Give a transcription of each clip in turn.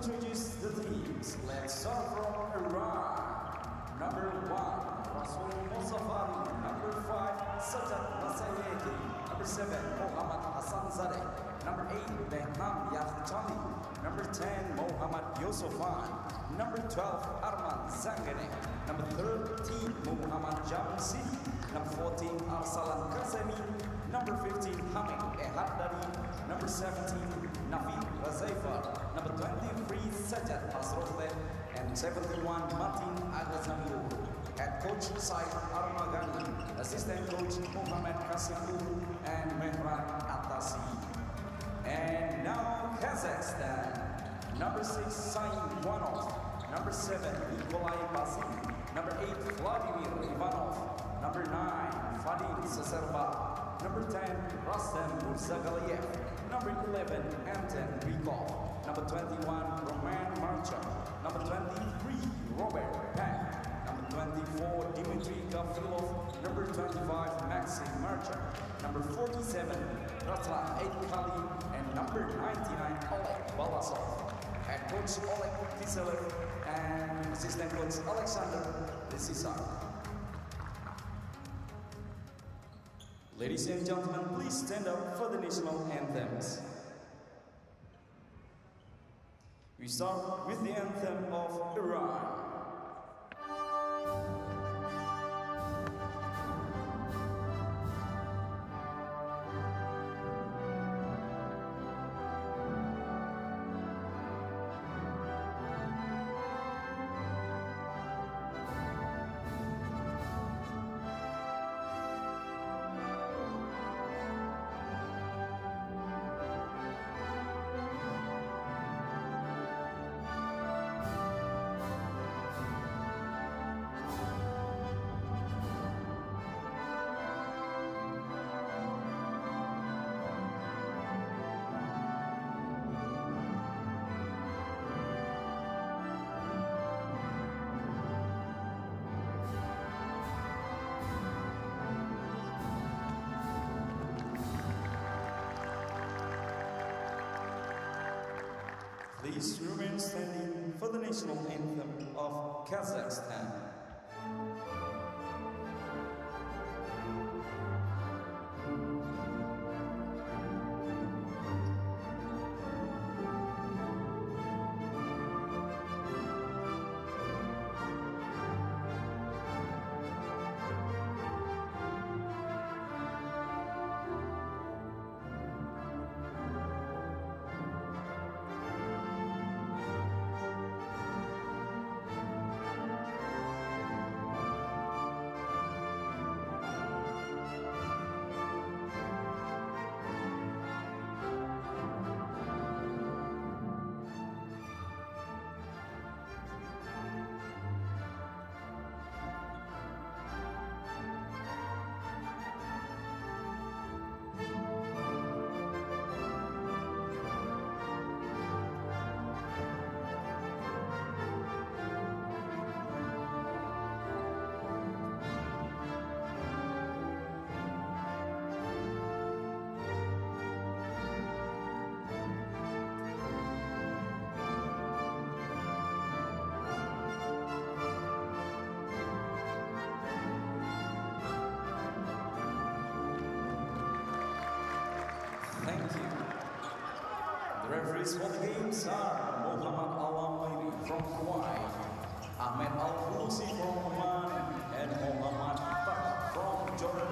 introduce the teams. Let's start from Iran. Number 1, Rasul Mosafari. Number 5, Sajjad Masayeti. Number 7, Muhammad Hassan Zadeh. Number 8, Behnam Yakhchali. Number 10, Muhammad Yusufan. Number 12, Arman Zangane. Number 13, Muhammad Jamsi. Number 14, Arsalan Kazemi. Number 15, Hamid Ehaddadi. Number 17, Nafi Razaifa. Number 23, Sajjad Masrofe. And 71, Martin Agazanlu. Head coach Said Armagani. Assistant coach Muhammad Kasimur and Mehran Atasi. And now Kazakhstan. Number 6, Sain Wanov. Number 7, Nikolai Basim. Number 8, Vladimir Ivanov. Number 9, Fadim Saserba. Number 10, Rastem Murzagaliev. Number 11, Anton Rykov. Number 21, Roman Marchak. Number 23, Robert Pan. Number 24, Dmitry Gavrilov. Number 25, Maxim Marchak. Number 47, Raslan Eitkali. And number 99, Oleg Balasov. Head coach Oleg Kiselev and assistant coach Alexander Lisisak. Ladies and gentlemen, please stand up for the national anthems. We start with the anthem of Iran. Please remain standing for the national anthem of Kazakhstan. Thank you. The referees for the games are Muhammad Al-Amairi from Kuwait, Ahmed Al-Khulusi from Oman, and Muhammad Fahd from Jordan.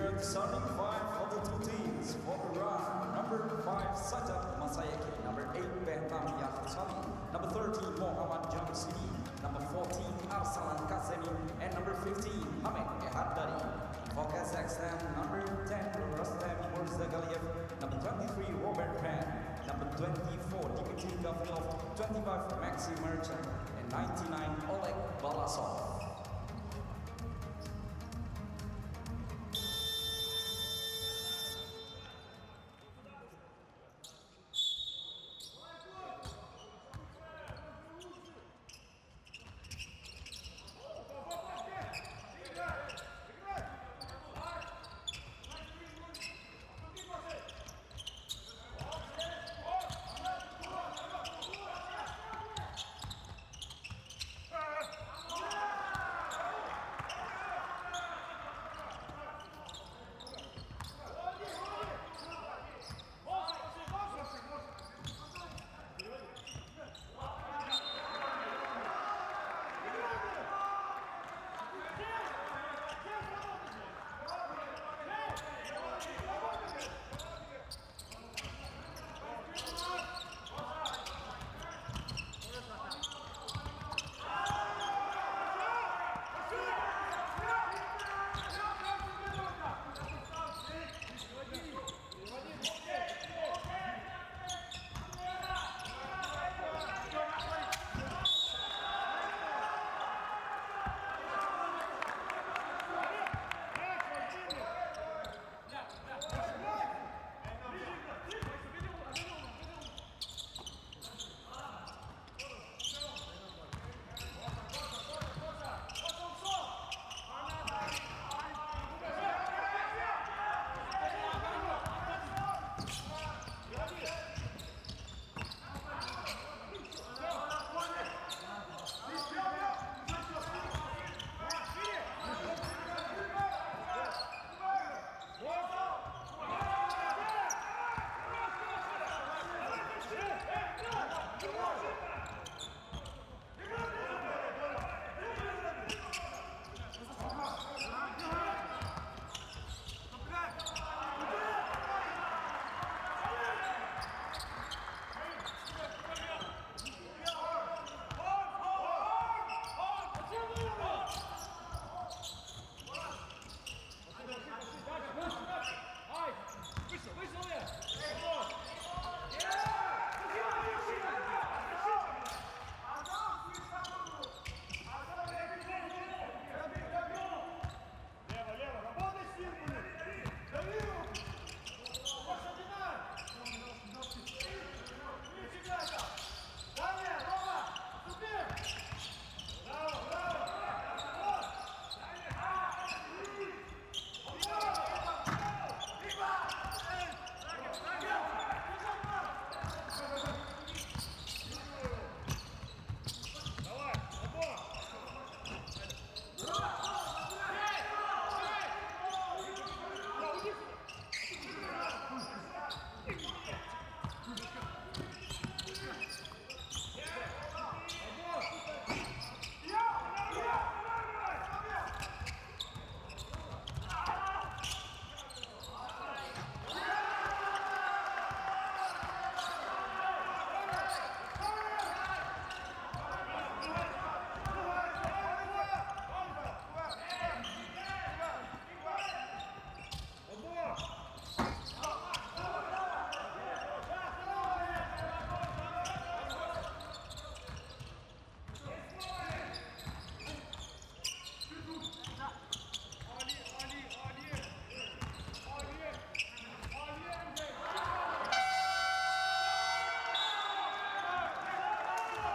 Here are the starting five of the two teams. For Iran, number 5, Sajjad Masayeki. Number 8, Behram Yahtali. Number 13, Mohammad Jamsini. Number 14, Arsalan Kazemi. And number 15, Hamid Ehaddari. For Kazakhstan, number 10, Rustam Murzagaliev. Number 23, Robert Pan. Number 24, Dmitry Gavrilov. 25, Maxim Merchant. And 99, Oleg Balasov.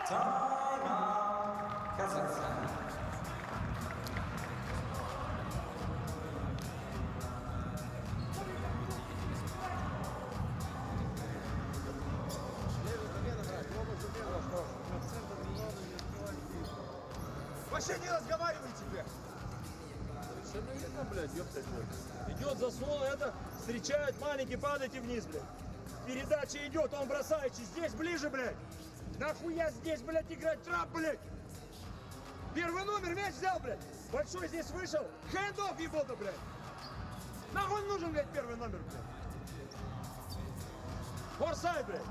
Timeout, Kazakhstan. Вообще не разговаривайте, блядь! Совершенно верно, блядь, ёпта, блядь. Идет заслон, это встречает, маленький, падайте вниз, блядь. Передача идет, он бросает, здесь ближе, блядь. Нахуя здесь, блядь, играть трап, блядь? Первый номер мяч взял, блядь. Большой здесь вышел. Хэнд-офф, ебота, блядь. Нахуй нужен, блядь, первый номер, блядь. Форсайд, блядь.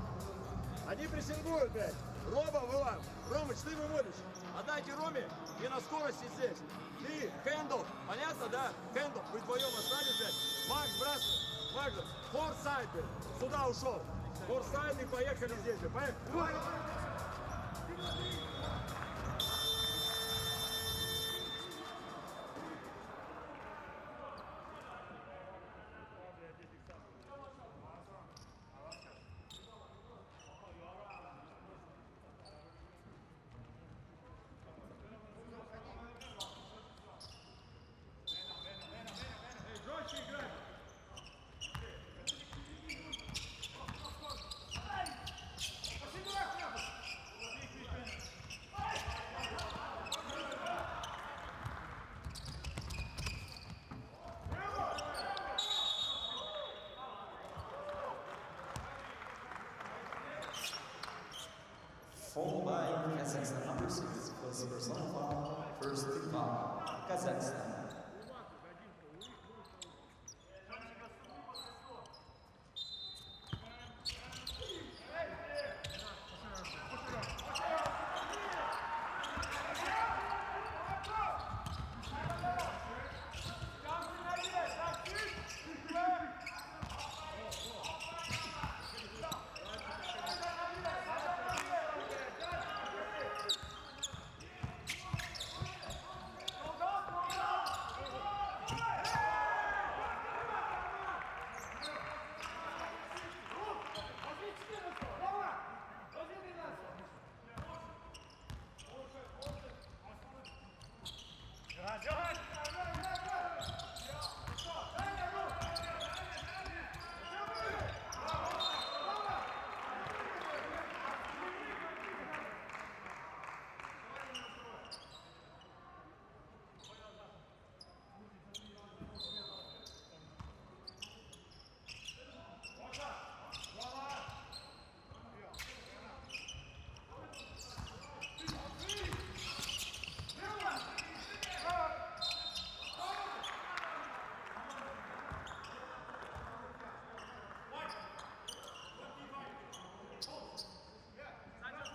Они прессингуют, блядь. Рома, вылам. Ромыч, ты выводишь. Отдайте Роме и на скорости здесь. Ты, хэндл, понятно, да? Хэндл, вы вдвоем остались, блядь. Макс, бросай. Макс, форсайд, блядь. Сюда ушел. Форсайд и поехали здесь, блядь. Поехали. Followed by Kazakhstan number 6, first personal foul, first team foul, Kazakhstan.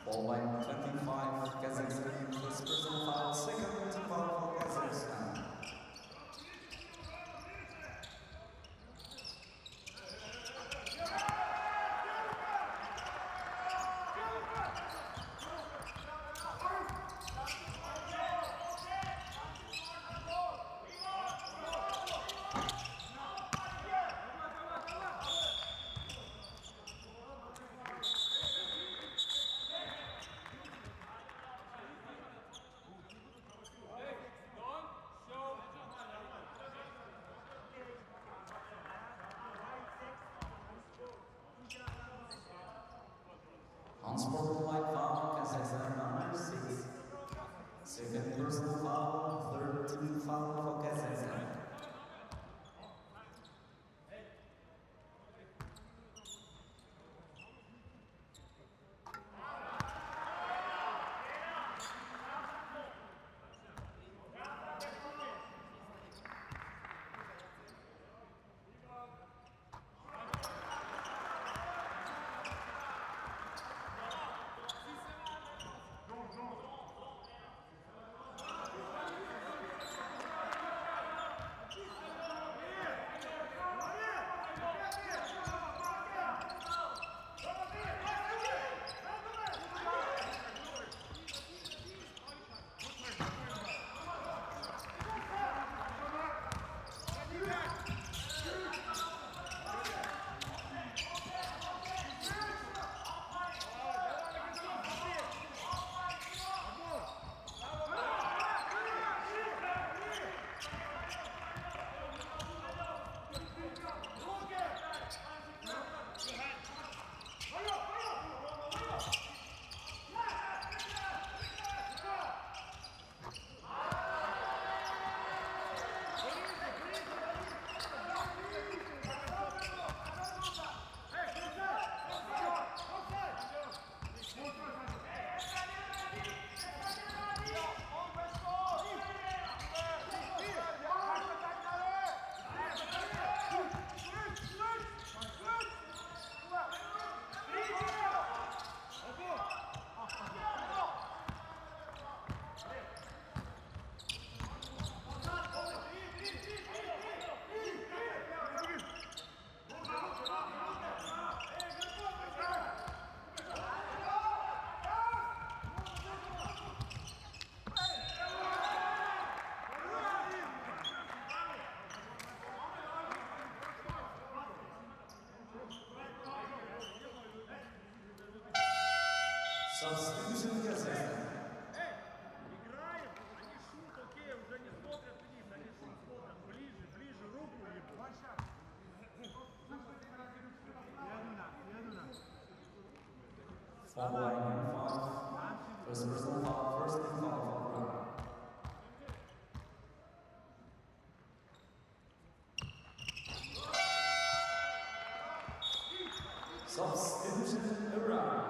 Ball by 25, Kazakhstan, first personal foul, second team foul for Kazakhstan. Unsportsmanlike foul, Kazakhstan number 6. Second personal foul, third team foul for Kazakhstan. Substitution Kazakhstan. Играем, не шут, окей, уже не смотрят вниз, они шут смотрят. Ближе, руку ебу. Following in 5. First personal foul, first team foul for Iran. Substitution Iran.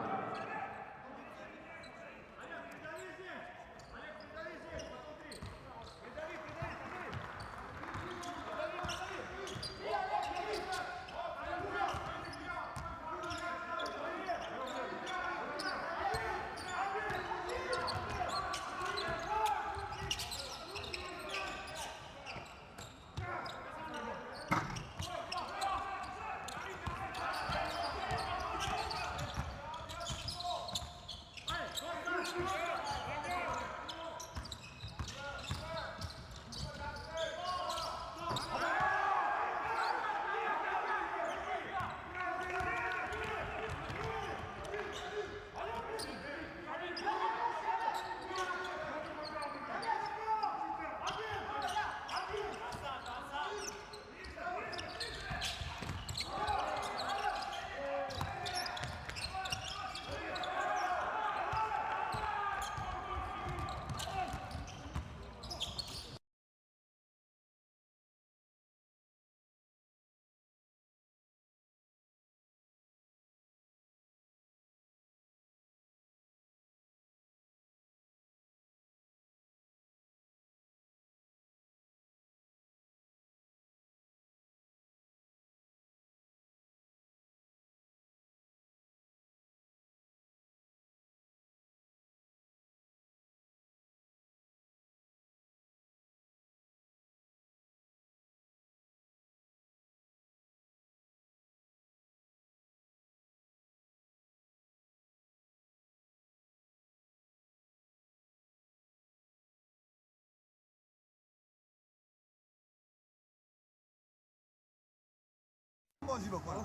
بازی بکنم.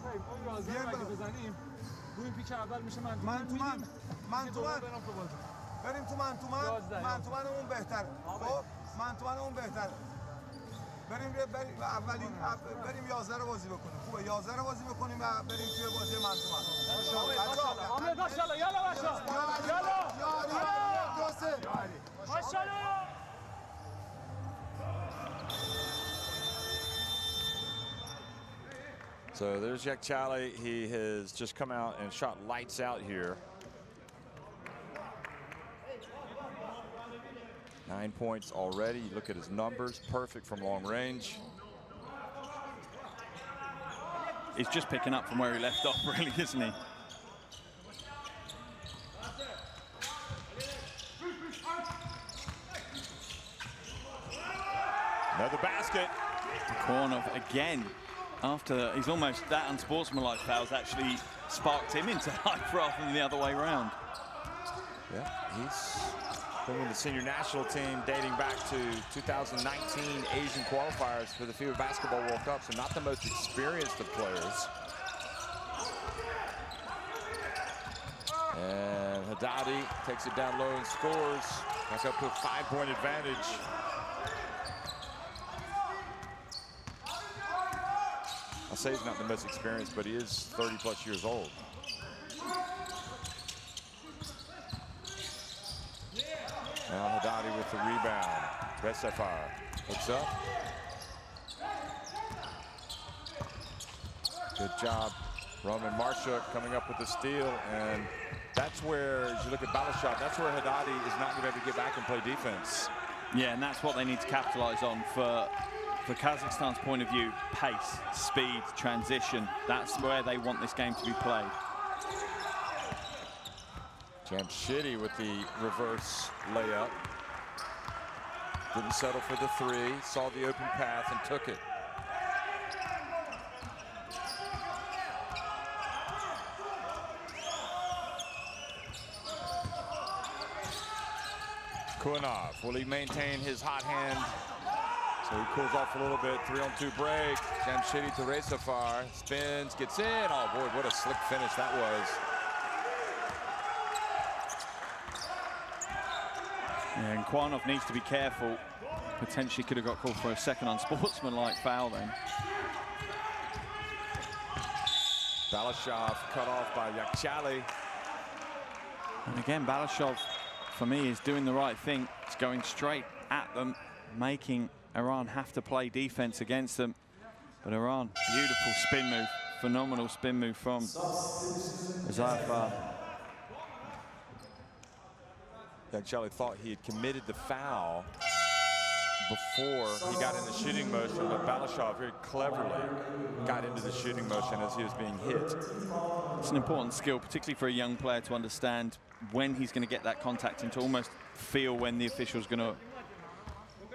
بزنیم. روی پیچ اول میشه من تو بریم تو من اون بهتر. خب من اون بهتر. بریم بریم 11 رو بازی بکنیم. خوبه 11 رو بازی بکنیم و بریم توی بازی من تو آمد ماشاءالله یالا باشا ماشاءالله. So there's Yakchali. He has just come out and shot lights out here. 9 points already. You look at his numbers, perfect from long range. He's just picking up from where he left off, really, isn't he? Another basket. Kornov again. After he's almost that unsportsmanlike fouls actually sparked him into life rather than the other way around. Yeah, he's been with the senior national team dating back to 2019 Asian qualifiers for the FIBA Basketball World Cup, so not the most experienced of players. And Haddadi takes it down low and scores. Back up to a 5-point advantage. I'll say he's not the most experienced, but he is 30+ years old. Now Haddadi with the rebound. Resefar hooks up. Good job. Roman Marshuk coming up with the steal, and that's where, as you look at Balashov, that's where Haddadi is not going to be able to get back and play defense. Yeah, and that's what they need to capitalize on for Kazakhstan's point of view. Pace, speed, transition. That's where they want this game to be played. Jamshidi with the reverse layup. Didn't settle for the three, saw the open path and took it. Kornov, will he maintain his hot hand? So he cools off a little bit, 3-on-2 break. Jamshidi to Resefar, spins, gets in. Oh boy, what a slick finish that was. Yeah, and Kwanov needs to be careful. Potentially could have got called for a second unsportsmanlike foul then. Balashov cut off by Yakhchali. And again, Balashov, for me, is doing the right thing. It's going straight at them, making Iran have to play defense against them. But Iran, beautiful spin move, phenomenal spin move from Zafar. Yakhchali thought he had committed the foul before he got in the shooting motion, but Balashov very cleverly got into the shooting motion as he was being hit. It's an important skill, particularly for a young player, to understand when he's going to get that contact and to almost feel when the official's going to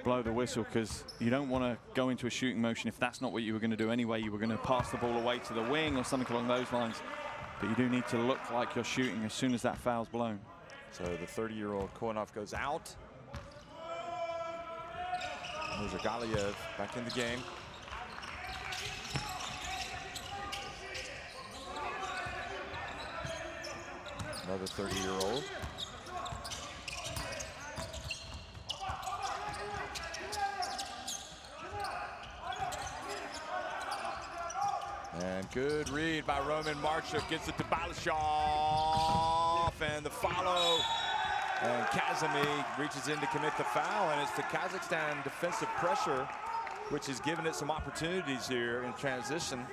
blow the whistle, because you don't want to go into a shooting motion if that's not what you were going to do anyway. You were going to pass the ball away to the wing or something along those lines, but you do need to look like you're shooting as soon as that foul's blown. So the 30-year-old Kwanov goes out. Galiev back in the game. Another 30-year-old. And good read by Roman Marchuk, gets it to Balashov, and the follow. And Kazemi reaches in to commit the foul, and it's the Kazakhstan defensive pressure, which has given it some opportunities here in transition.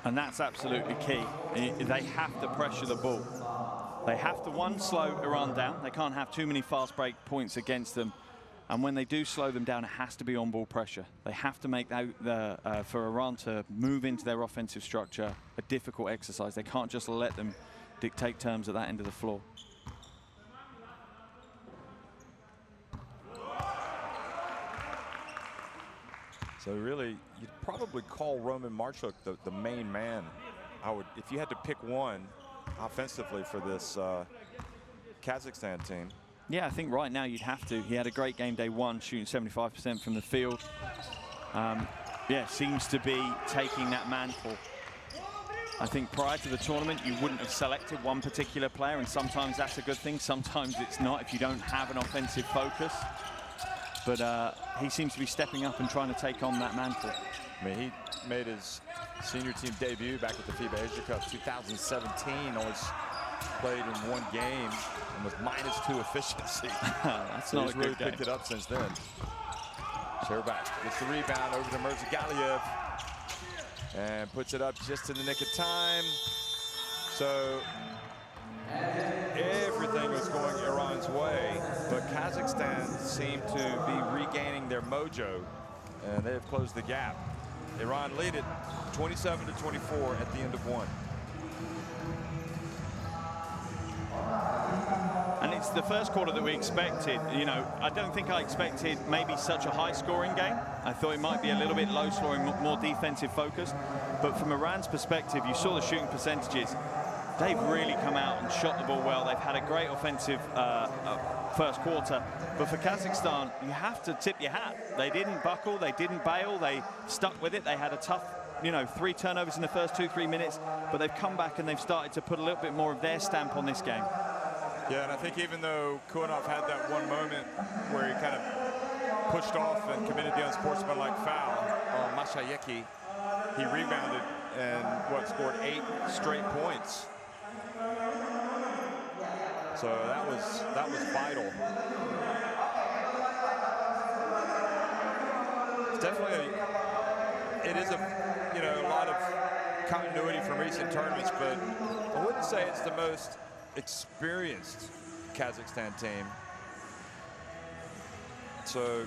And that's absolutely key. They have to pressure the ball. They have to, one, slow Iran down. They can't have too many fast break points against them. And when they do slow them down, it has to be on-ball pressure. They have to make for Iran to move into their offensive structure a difficult exercise. They can't just let them dictate terms at that end of the floor. So really, you'd probably call Roman Marchuk the main man. If you had to pick one offensively for this Kazakhstan team. Yeah, I think right now you'd have to. He had a great game day one, shooting 75% from the field. Yeah, seems to be taking that mantle. I think prior to the tournament, you wouldn't have selected one particular player, and sometimes that's a good thing. Sometimes it's not if you don't have an offensive focus. But he seems to be stepping up and trying to take on that mantle. I mean, he made his senior team debut back at the FIBA Asia Cup 2017. Always played in one game and with -2 efficiency. That's so not he's a really good game. picked it up since then. Sherbak gets the rebound over to Galiev and puts it up just in the nick of time. So everything was going Iran's way, but Kazakhstan seemed to be regaining their mojo, and they have closed the gap. Iran lead it 27-24 at the end of one. And it's the first quarter that we expected. You know, I don't think I expected maybe such a high-scoring game. I thought it might be a little bit low-scoring, more defensive focused. But from Iran's perspective, you saw the shooting percentages. They've really come out and shot the ball well. They've had a great offensive first quarter. But for Kazakhstan, you have to tip your hat. They didn't buckle, they didn't bail, they stuck with it. They had a tough, 3 turnovers in the first 2-3 minutes, but they've come back and they've started to put a little bit more of their stamp on this game. Yeah, and I think even though Kwanov had that one moment where he kind of pushed off and committed the unsportsmanlike foul on Mashayeki, he rebounded and scored 8 straight points. So that was vital. It's definitely it is a lot of continuity from recent tournaments, but I wouldn't say it's the most experienced Kazakhstan team. So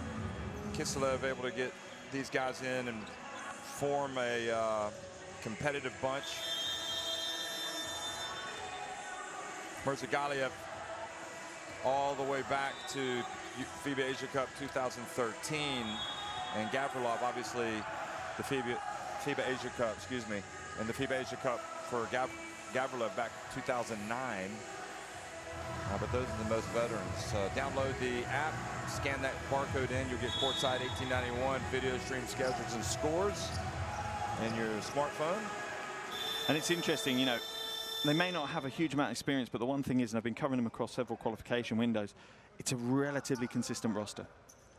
Kiselev able to get these guys in and form a competitive bunch. Galiev all the way back to FIBA Asia Cup 2013, and Gavrilov obviously the FIBA Asia Cup, and the FIBA Asia Cup for Gavrilov back 2009. But those are the most veterans. Download the app, scan that barcode in, you'll get courtside 1891 video stream schedules and scores in your smartphone. And it's interesting, they may not have a huge amount of experience, but the one thing is, and I've been covering them across several qualification windows, it's a relatively consistent roster.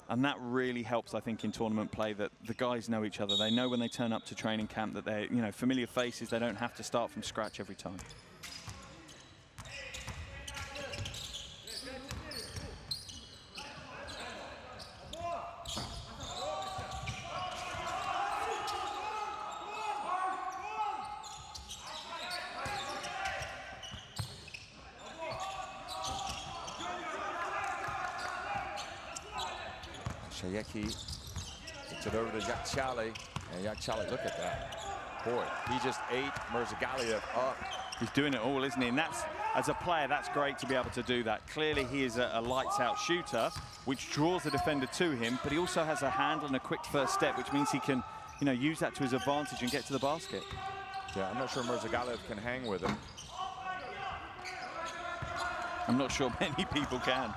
And that really helps, I think, in tournament play, that the guys know each other. They know when they turn up to training camp that they're, you know, familiar faces. They don't have to start from scratch every time. Shayeki gets it over to Yakchali, and Yakchali, look at that. Boy, he just ate Mirzagaliev up. He's doing it all, isn't he? And that's, as a player, that's great to be able to do that. Clearly, he is a lights-out shooter, which draws the defender to him, but he also has a handle and a quick first step, which means he can, you know, use that to his advantage and get to the basket. Yeah, I'm not sure Mirzagaliev can hang with him. I'm not sure many people can.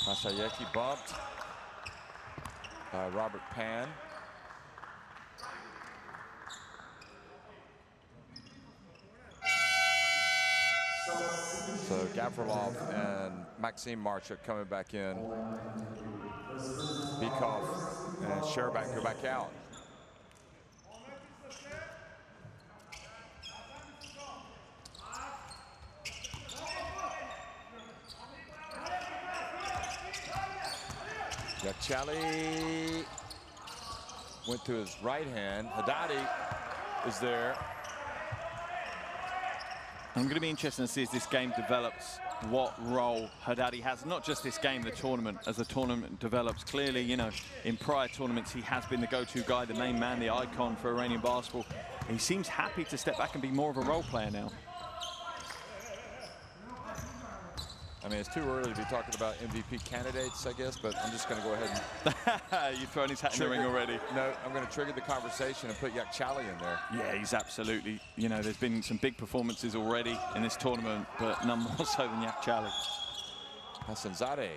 Masayeki bumped by Robert Pan. So Gavrilov and Maxim Marchuk coming back in. Bikov and Sherbak go back out. Yakchali went to his right hand. Haddadi is there. I'm going to be interested to see as this game develops what role Haddadi has. Not just this game, the tournament. As the tournament develops, clearly, you know, in prior tournaments, he has been the go-to guy, the main man, the icon for Iranian basketball. He seems happy to step back and be more of a role player now. I mean, it's too early to be talking about MVP candidates, I guess, but I'm just going to go ahead and... You've thrown his hat in the ring already. No, I'm going to trigger the conversation and put Yakchali in there. Yeah, he's absolutely, you know, there's been some big performances already in this tournament, but none more so than Yakchali. Hassanzadeh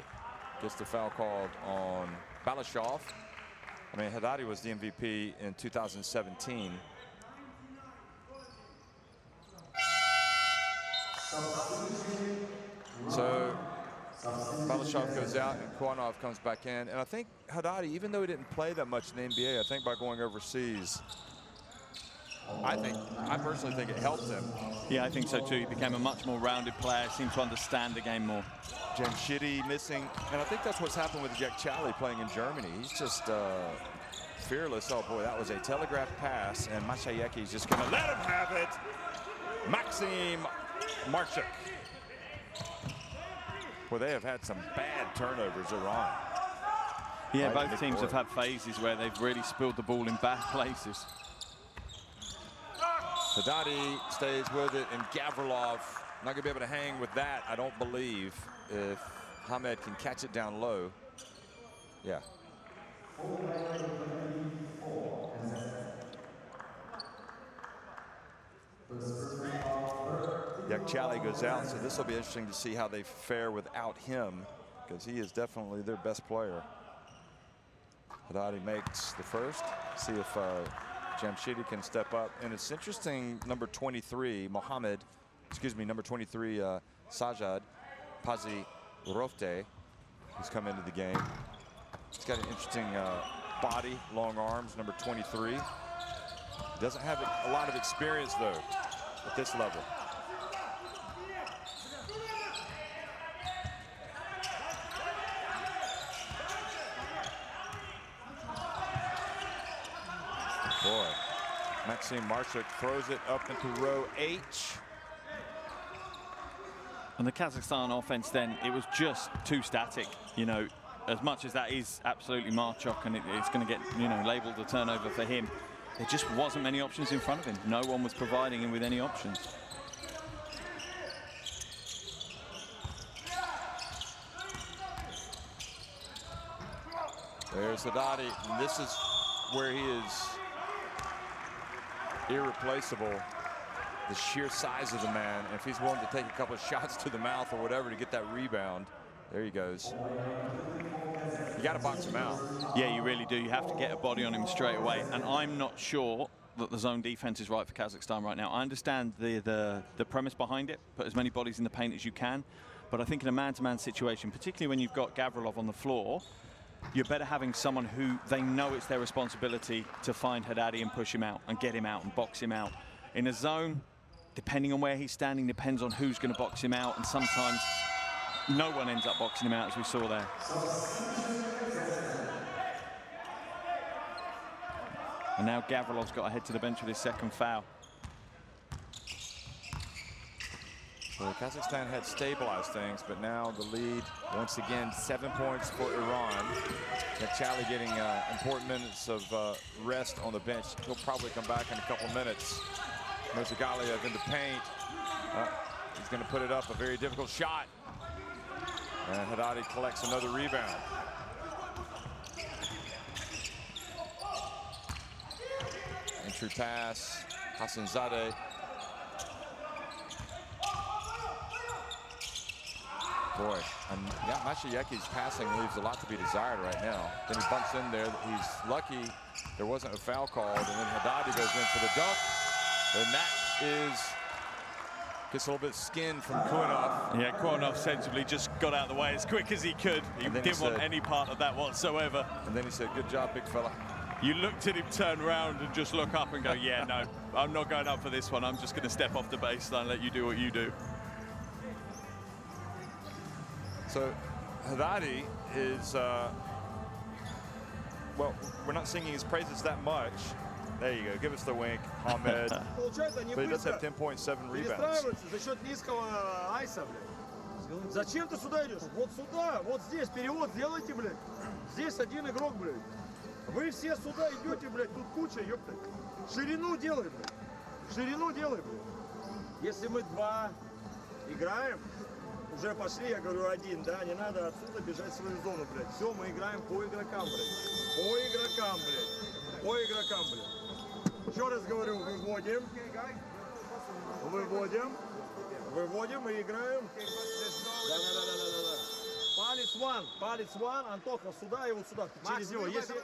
gets the foul called on Balashov. I mean, Haddadi was the MVP in 2017. So Balashov goes out and Kwanov comes back in. And I think Haddadi, even though he didn't play that much in the NBA, I think by going overseas, I personally think it helped him. Yeah, I think so too. He became a much more rounded player, seemed to understand the game more. Jamshidi missing, and I think that's what's happened with Yakchali playing in Germany. He's just fearless. Oh boy, that was a telegraphed pass, and Mashayeki's just gonna let him have it. Maxim Marchuk. Well, they have had some bad turnovers, Iran. Yeah, both teams have had phases where they've really spilled the ball in bad places. Haddadi stays with it, and Gavrilov not going to be able to hang with that, I don't believe, if Hamed can catch it down low. Yeah. Yakchali goes out, so this will be interesting to see how they fare without him, because he is definitely their best player. Haddadi makes the first. See if Jamshidi can step up. And it's interesting, number 23, number 23, Sajad Pazi Rofte, who's come into the game. He's got an interesting body, long arms, number 23. He doesn't have a lot of experience, though, at this level. Boy, Maxim Marchuk throws it up into row H. And the Kazakhstan offense then, it was just too static. You know, as much as that is absolutely Marchuk and it's going to get, you know, labeled a turnover for him, there just wasn't many options in front of him. No one was providing him with any options. There's Haddadi, and this is where he is irreplaceable. The sheer size of the man. And if he's willing to take a couple of shots to the mouth or whatever to get that rebound, there he goes. You got to box him out. Yeah, you really do. You have to get a body on him straight away. And I'm not sure that the zone defense is right for Kazakhstan right now. I understand the premise behind it, put as many bodies in the paint as you can, but I think in a man-to-man situation, particularly when you've got Gavrilov on the floor, you're better having someone who they know it's their responsibility to find Haddadi and push him out and get him out and box him out. In a zone, depending on where he's standing, depends on who's going to box him out, and sometimes no one ends up boxing him out, as we saw there. And now Gavrilov's got to head to the bench with his second foul. So Kazakhstan had stabilized things, but now the lead, once again, 7 points for Iran. Chali getting important minutes of rest on the bench. He'll probably come back in a couple minutes. Mirzagaliev in the paint. He's going to put it up, a very difficult shot. And Haddadi collects another rebound. Entry pass, Hassanzadeh. Boy, Mashayeki's passing leaves a lot to be desired right now. Then he bumps in there. He's lucky there wasn't a foul called, and then Haddadi goes in for the dunk. And that gets a little bit of skin from Kuinov. Yeah, Kuinov sensibly just got out of the way as quick as he could. He didn't want any part of that whatsoever. And then he said, good job, big fella. You looked at him turn around and just look up and go, yeah, no, I'm not going up for this one. I'm just going to step off the baseline and let you do what you do. So Haddadi is, well, we're not singing his praises that much. There you go, give us the wink, Ahmed. But he does have 10.7 rebounds. За счет низкого айса, блядь. Зачем ты сюда идешь? Вот сюда, вот здесь, перевод сделайте, блядь. Здесь один игрок, блядь. Вы все сюда идете, блядь, тут куча, ёпта. Ширину делай, блядь. Ширину делай, блядь. Если мы два играем, уже пошли, я говорю, один, да, не надо отсюда бежать в свою зону, блядь. Все, мы играем по игрокам, блядь. По игрокам, блядь. По игрокам, блядь. Еще раз говорю, выводим. Выводим и играем. Да. Палец ван, Антоха, сюда и вот сюда, через него. Если...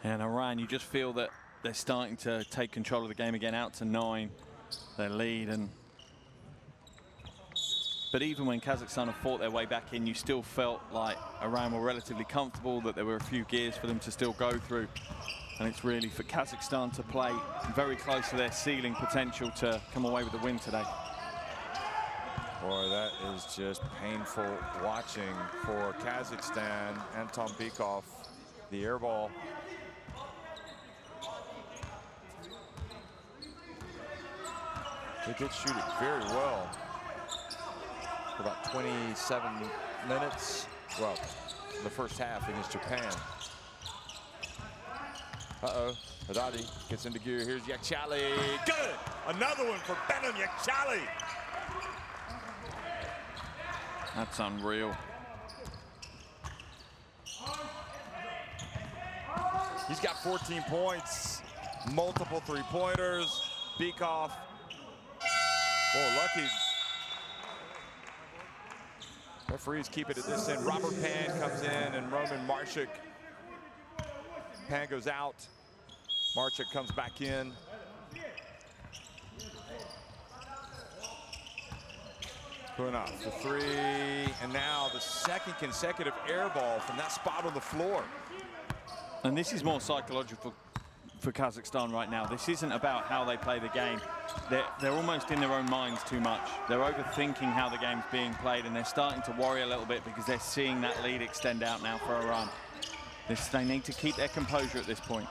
And Iran, you just feel that they're starting to take control of the game again, out to 9, their lead. But even when Kazakhstan have fought their way back in, you still felt like Iran were relatively comfortable, that there were a few gears for them to still go through. And it's really for Kazakhstan to play very close to their ceiling potential to come away with the win today. Boy, that is just painful watching for Kazakhstan. Anton Bykov, the air ball. They did shoot it very well for about 27 minutes. Well, the first half against Japan. Uh-oh, Haddadi gets into gear. Here's Yakchali. Good! Another one for Benim Yakchali. That's unreal. He's got 14 points, multiple three-pointers. Bykov. Oh, lucky. Referees keep it at this end. Robert Pan comes in and Roman Marchik. Pan goes out. Marchik comes back in. Kuinov for three. And now the second consecutive air ball from that spot on the floor. And this is more psychological for Kazakhstan right now. This isn't about how they play the game. They're almost in their own minds too much. They're overthinking how the game's being played, and they're starting to worry a little bit because they're seeing that lead extend out now for Iran. They need to keep their composure at this point.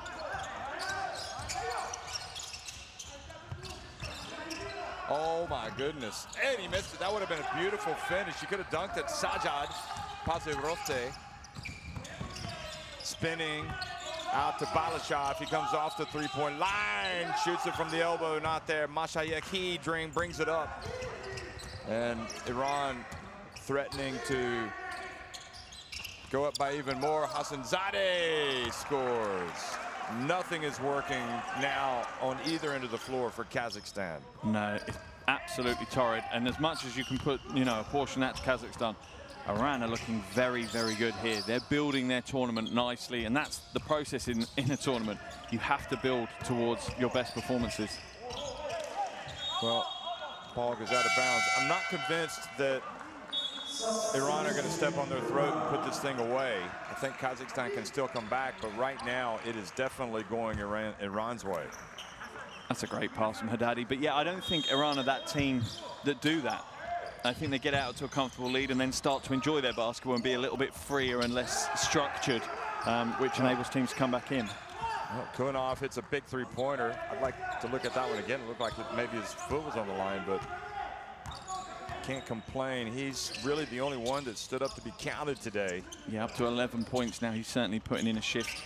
Oh my goodness. And he missed it. That would have been a beautiful finish. He could have dunked at Sajad. Pazerote. Spinning out to Balashov. He comes off the three-point line. Shoots it from the elbow. Not there. Mashayekhi brings it up. And Iran threatening to go up by even more. Hassanzadeh scores. Nothing is working now on either end of the floor for Kazakhstan. No, absolutely torrid. And as much as you can put, apportion that to Kazakhstan, Iran are looking very, very good here. They're building their tournament nicely, and that's the process in a tournament. You have to build towards your best performances. Well, ball goes out of bounds. I'm not convinced that Iran are going to step on their throat and put this thing away. I think Kazakhstan can still come back, but right now it is definitely going Iran's way. That's a great pass from Haddadi. But yeah, I don't think Iran are that team that do that. I think they get out to a comfortable lead and then start to enjoy their basketball and be a little bit freer and less structured, which enables teams to come back in. Well, Kunov hits a big three-pointer. I'd like to look at that one again. It looked like maybe his foot was on the line, but can't complain. He's really the only one that stood up to be counted today. Yeah, up to 11 points now. He's certainly putting in a shift.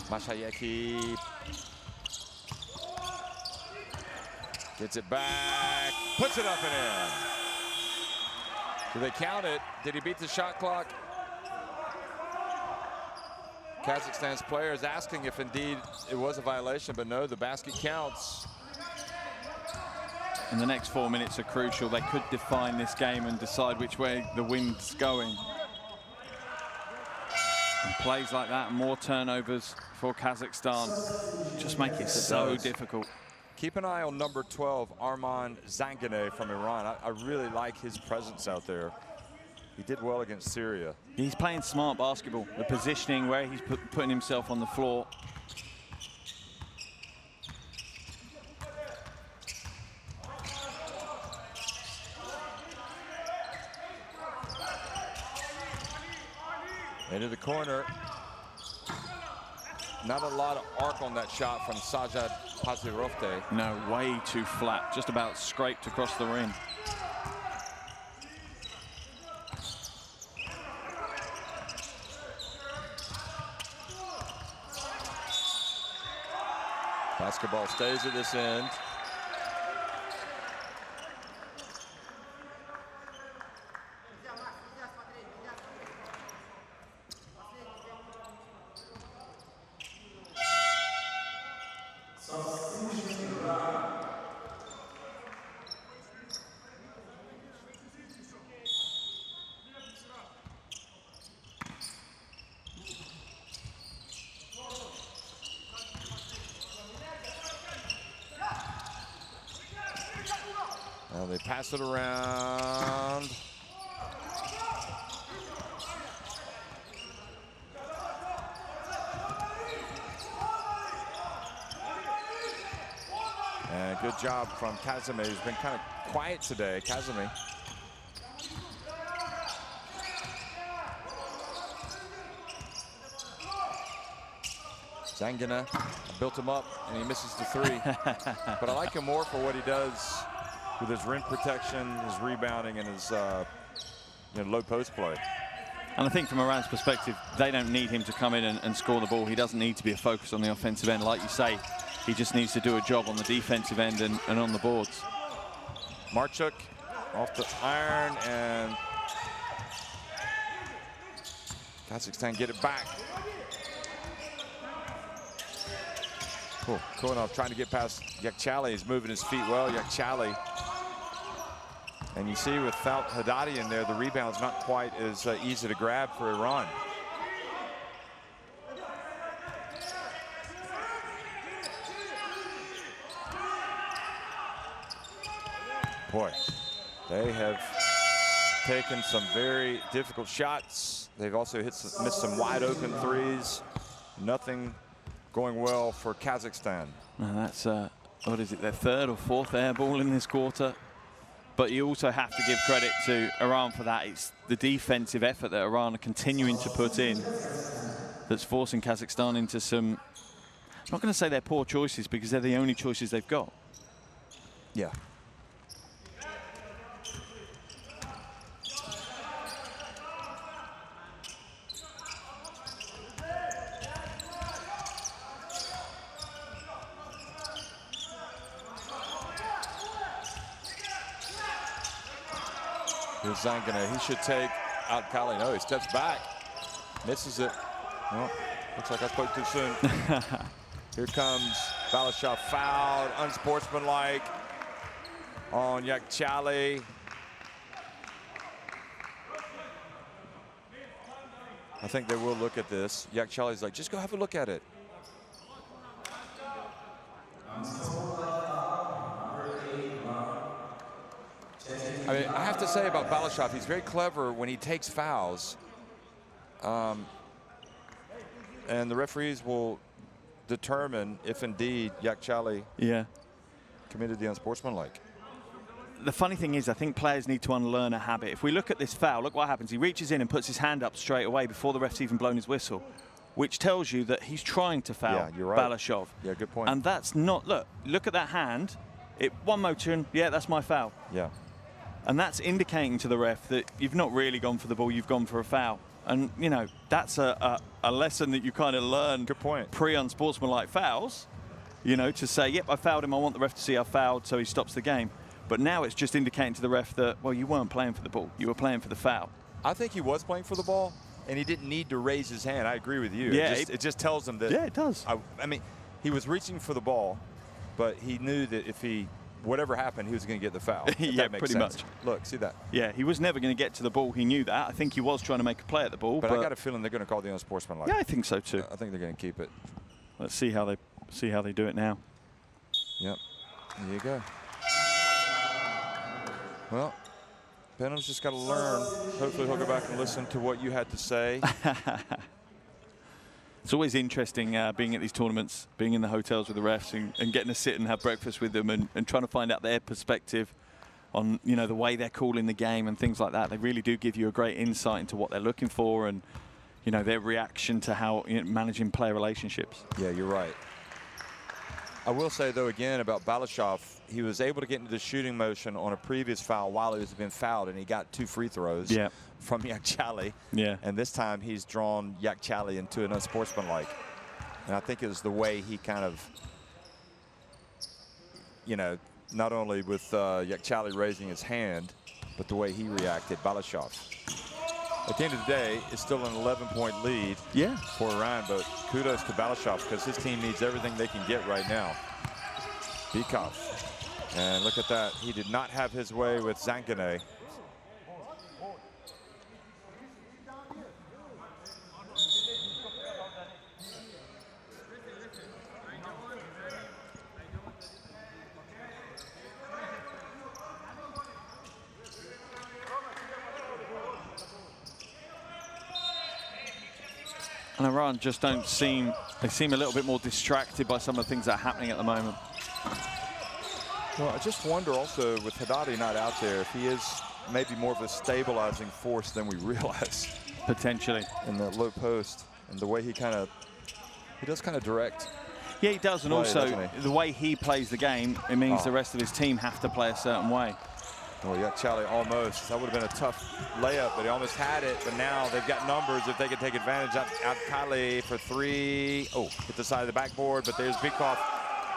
Mashayeki gets it back, puts it up and in. Do they count it? Did he beat the shot clock? Kazakhstan's players asking if indeed it was a violation, but no, the basket counts. And the next 4 minutes are crucial. They could define this game and decide which way the wind's going. And plays like that, more turnovers for Kazakhstan, just make it so difficult. Keep an eye on number 12, Arman Zanganeh from Iran. I really like his presence out there. He did well against Syria. He's playing smart basketball. The positioning, where he's putting himself on the floor. Into the corner. Not a lot of arc on that shot from Sajad Pazirovte. No, way too flat. Just about scraped across the rim. Basketball stays at this end. Well, they pass it around. And good job from Kazemi, who's been kind of quiet today. Kazemi. Zanganeh built him up, and he misses the three. But I like him more for what he does with his rim protection, his rebounding, and his low post play. And I think from Iran's perspective, they don't need him to come in and score the ball. He doesn't need to be a focus on the offensive end. Like you say, he just needs to do a job on the defensive end and on the boards. Marchuk off the iron, and Kazakhstan get it back. Cool. Kolanov trying to get past Yakhchali. He's moving his feet well. Yakhchali. And you see without Haddadi in there, the rebound's not quite as easy to grab for Iran. Boy, they have taken some very difficult shots. They've also missed some wide open threes. Nothing going well for Kazakhstan. And that's, what is it, their third or fourth air ball in this quarter. But you also have to give credit to Iran for that. It's the defensive effort that Iran are continuing to put in that's forcing Kazakhstan into some, I'm not going to say they're poor choices, because they're the only choices they've got. Yeah. Here's Zanganeh. He should take out Kali. No, he steps back. Misses it. Well, Looks like I spoke too soon. Here comes Balashov, fouled, unsportsmanlike on Yakchali. I think they will look at this. Yakchali's like, just go have a look at it. I mean, I have to say about Balashov, he's very clever when he takes fouls. And the referees will determine if indeed Yakchali committed the unsportsmanlike. The funny thing is, I think players need to unlearn a habit. If we look at this foul, look what happens. He reaches in and puts his hand up straight away before the ref's even blown his whistle, which tells you that he's trying to foul Balashov. Yeah, good point. And that's not, look at that hand. One motion, yeah, that's my foul. Yeah. And that's indicating to the ref that you've not really gone for the ball, you've gone for a foul. And, you know, that's a lesson that you kind of learn. Good point. Pre-unsportsmanlike fouls, you know, to say, yep, I fouled him, I want the ref to see I fouled, so he stops the game. But now it's just indicating to the ref that, well, you weren't playing for the ball, you were playing for the foul. I think he was playing for the ball, and he didn't need to raise his hand. I agree with you. Yeah, it just tells him that. Yeah, it does. I mean, he was reaching for the ball, but he knew that if he, whatever happened, he was going to get the foul. Yeah, pretty much. Look, see that? Yeah, he was never going to get to the ball. He knew that. I think he was trying to make a play at the ball. But I got a feeling they're going to call the unsportsmanlike. Yeah, I think so too. I think they're going to keep it. Let's see how they do it now. Yep. There you go. Well, Benham's just got to learn. Hopefully he'll go back and listen to what you had to say. It's always interesting being at these tournaments, being in the hotels with the refs and getting to sit and have breakfast with them and trying to find out their perspective on, you know, the way they're calling the game and things like that. They really do give you a great insight into what they're looking for and, you know, their reaction to how, you know, managing player relationships. Yeah, you're right. I will say, though, again, about Balashov, he was able to get into the shooting motion on a previous foul while he was being fouled, and he got 2 free throws from Yakchali. Yeah. And this time he's drawn Yakchali into an unsportsmanlike. And I think it was the way he kind of, you know, not only with Yakchali raising his hand, but the way he reacted, Balashov. At the end of the day, it's still an 11-point lead for Iran, but kudos to Balashov because his team needs everything they can get right now. Bikov. And look at that. He did not have his way with Zankane. And Iran just they seem a little bit more distracted by some of the things that are happening at the moment. Well, I just wonder also with Haddadi not out there if he is maybe more of a stabilizing force than we realize. Potentially. In the low post and the way he does kind of direct. Yeah, he does, and also the way he plays the game, it means the rest of his team have to play a certain way. Well, Yakchali almost. That would have been a tough layup, but he almost had it. But now they've got numbers if they can take advantage. Abkali for 3. Oh, hit the side of the backboard, but there's Bikov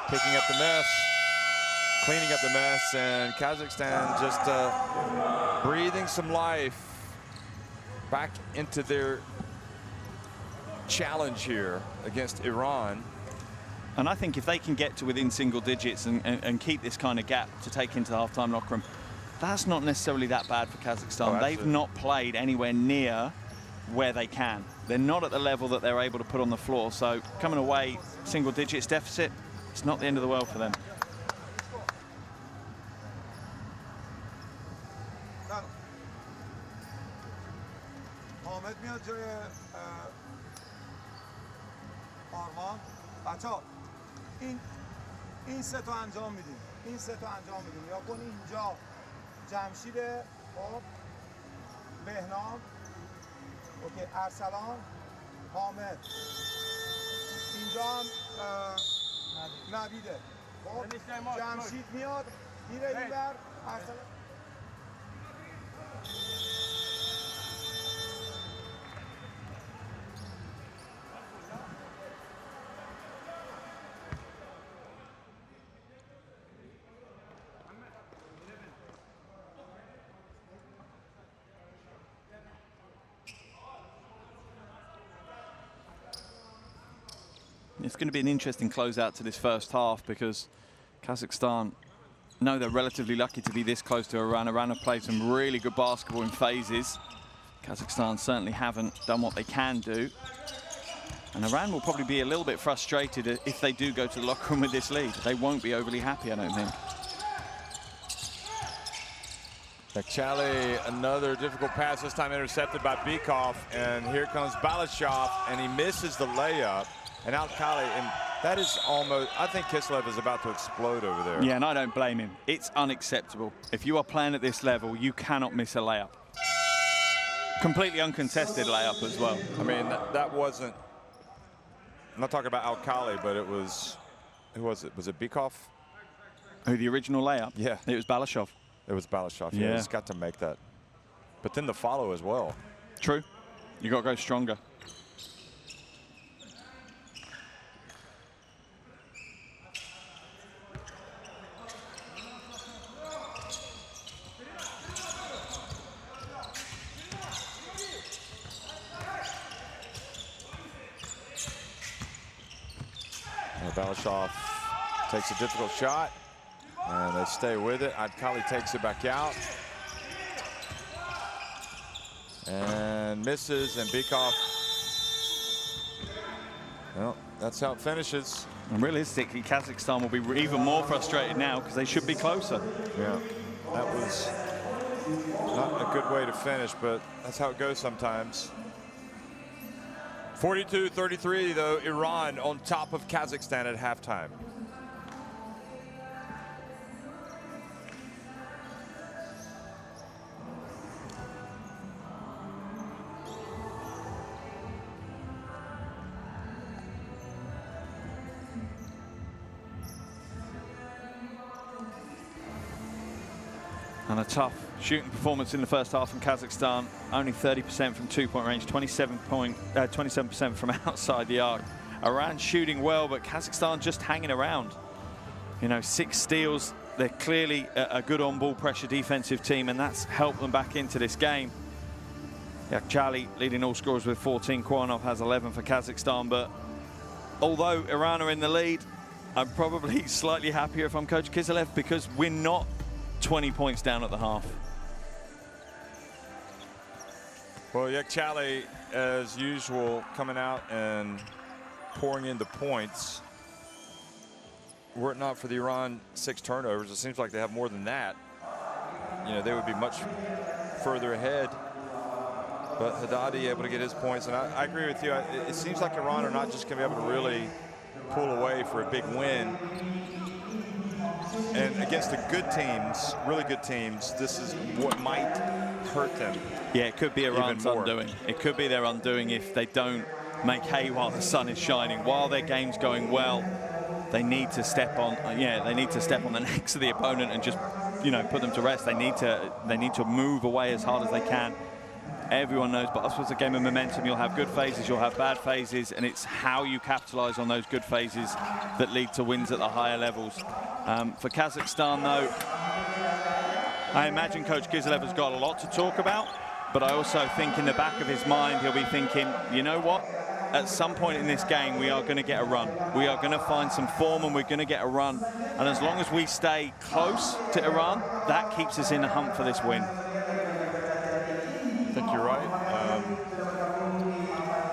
picking up the mess, cleaning up the mess, and Kazakhstan just breathing some life back into their challenge here against Iran. And I think if they can get to within single digits and keep this kind of gap to take into the halftime locker room, that's not necessarily that bad for Kazakhstan. They've not played anywhere near where they can. They're not at the level that they're able to put on the floor. So coming away single digits deficit, it's not the end of the world for them. حامد میاد جای آرمان. بچه‌ها این سه تا انجام میدیم. یا کن اینجا جمشیده، خب بهنام، اوکی، ارسلان، حامد، اینجا هم نویده، خب جمشید میاد میره اینور، ارسلان. It's going to be an interesting closeout to this first half because Kazakhstan know they're relatively lucky to be this close to Iran. Iran have played some really good basketball in phases. Kazakhstan certainly haven't done what they can do. And Iran will probably be a little bit frustrated if they do go to the locker room with this lead. They won't be overly happy, I don't think. Chali, another difficult pass, this time intercepted by Bykov, and here comes Balashov, and he misses the layup, and Al-Khali, and that is almost, I think Kiselev is about to explode over there. Yeah, and I don't blame him. It's unacceptable. If you are playing at this level, you cannot miss a layup. Completely uncontested layup as well. I mean, that wasn't, I'm not talking about Al-Khali, but it was, who was it? Was it Bykov? Who, the original layup? Yeah. It was Balashov. It was Balashov, yeah. He's got to make that. But then the follow as well. True. You got to go stronger. Balashov takes a difficult shot. And they stay with it. Al-Khali takes it back out. And misses, and Bykov. Well, that's how it finishes. And realistically, Kazakhstan will be even more frustrated now because they should be closer. Yeah, that was not a good way to finish, but that's how it goes sometimes. 42-33, though, Iran on top of Kazakhstan at halftime. And a tough shooting performance in the first half from Kazakhstan. Only 30% from two-point range, 27% from outside the arc. Iran shooting well, but Kazakhstan just hanging around. You know, 6 steals. They're clearly a good on-ball pressure defensive team, and that's helped them back into this game. Chali leading all scorers with 14. Kwanov has 11 for Kazakhstan, but although Iran are in the lead, I'm probably slightly happier if I'm Coach Kiselev because we're not 20 points down at the half. Well, Chali, as usual, coming out and pouring in the points. Were it not for the Iran 6 turnovers, it seems like they have more than that. You know, they would be much further ahead. But Haddadi able to get his points, and I agree with you. It seems like Iran are not just going to be able to really pull away for a big win. And against the good teams, really good teams, this is what might hurt them. Yeah, it could be Iran's undoing. It could be their undoing if they don't make hay while the sun is shining. While their game's going well, they need to step on. They need to step on the necks of the opponent and just, you know, put them to rest. They need to move away as hard as they can. Everyone knows basketball's a game of momentum. You'll have good phases, you'll have bad phases, and it's how you capitalize on those good phases that lead to wins at the higher levels. For Kazakhstan, though, I imagine Coach Kiselev has got a lot to talk about, but I also think in the back of his mind, he'll be thinking, you know what? At some point in this game, we are going to get a run. We are going to find some form, and we're going to get a run. And as long as we stay close to Iran, that keeps us in the hunt for this win. I think you're right.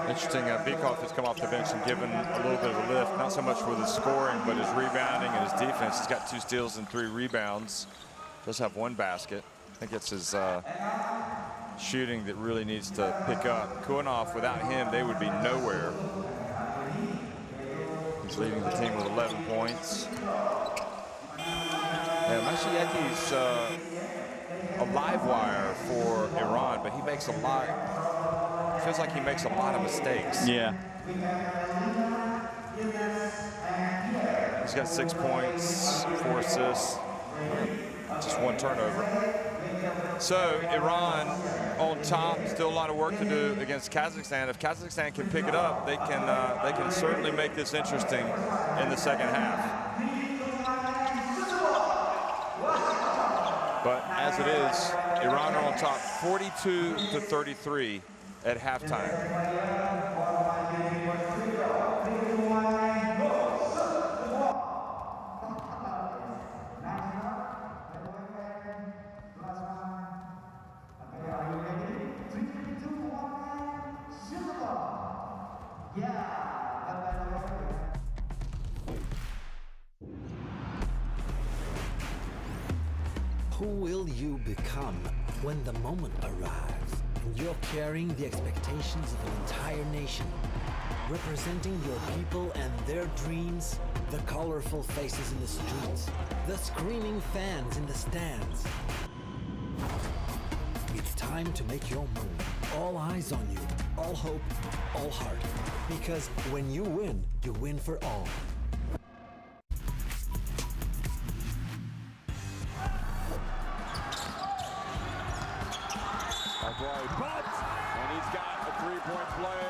Interesting, Bykov has come off the bench and given a little bit of a lift, not so much with his scoring, but his rebounding and his defense. He's got 2 steals and 3 rebounds. Does have 1 basket. I think it's his shooting that really needs to pick up. Kuanov, without him, they would be nowhere. He's leading the team with 11 points. Yeah, Mashieki's a live wire for Iran, but he makes a lot. Feels like he makes a lot of mistakes. Yeah. He's got 6 points, 4 assists, just 1 turnover. So Iran on top, still a lot of work to do against Kazakhstan. If Kazakhstan can pick it up, they can certainly make this interesting in the second half. But as it is, Iran are on top 42-33 at halftime. Who will you become when the moment arrives and you're carrying the expectations of an entire nation, representing your people and their dreams, the colorful faces in the streets, the screaming fans in the stands? It's time to make your move. All eyes on you, all hope, all heart. Because when you win for all. But, and he's got a three-point play.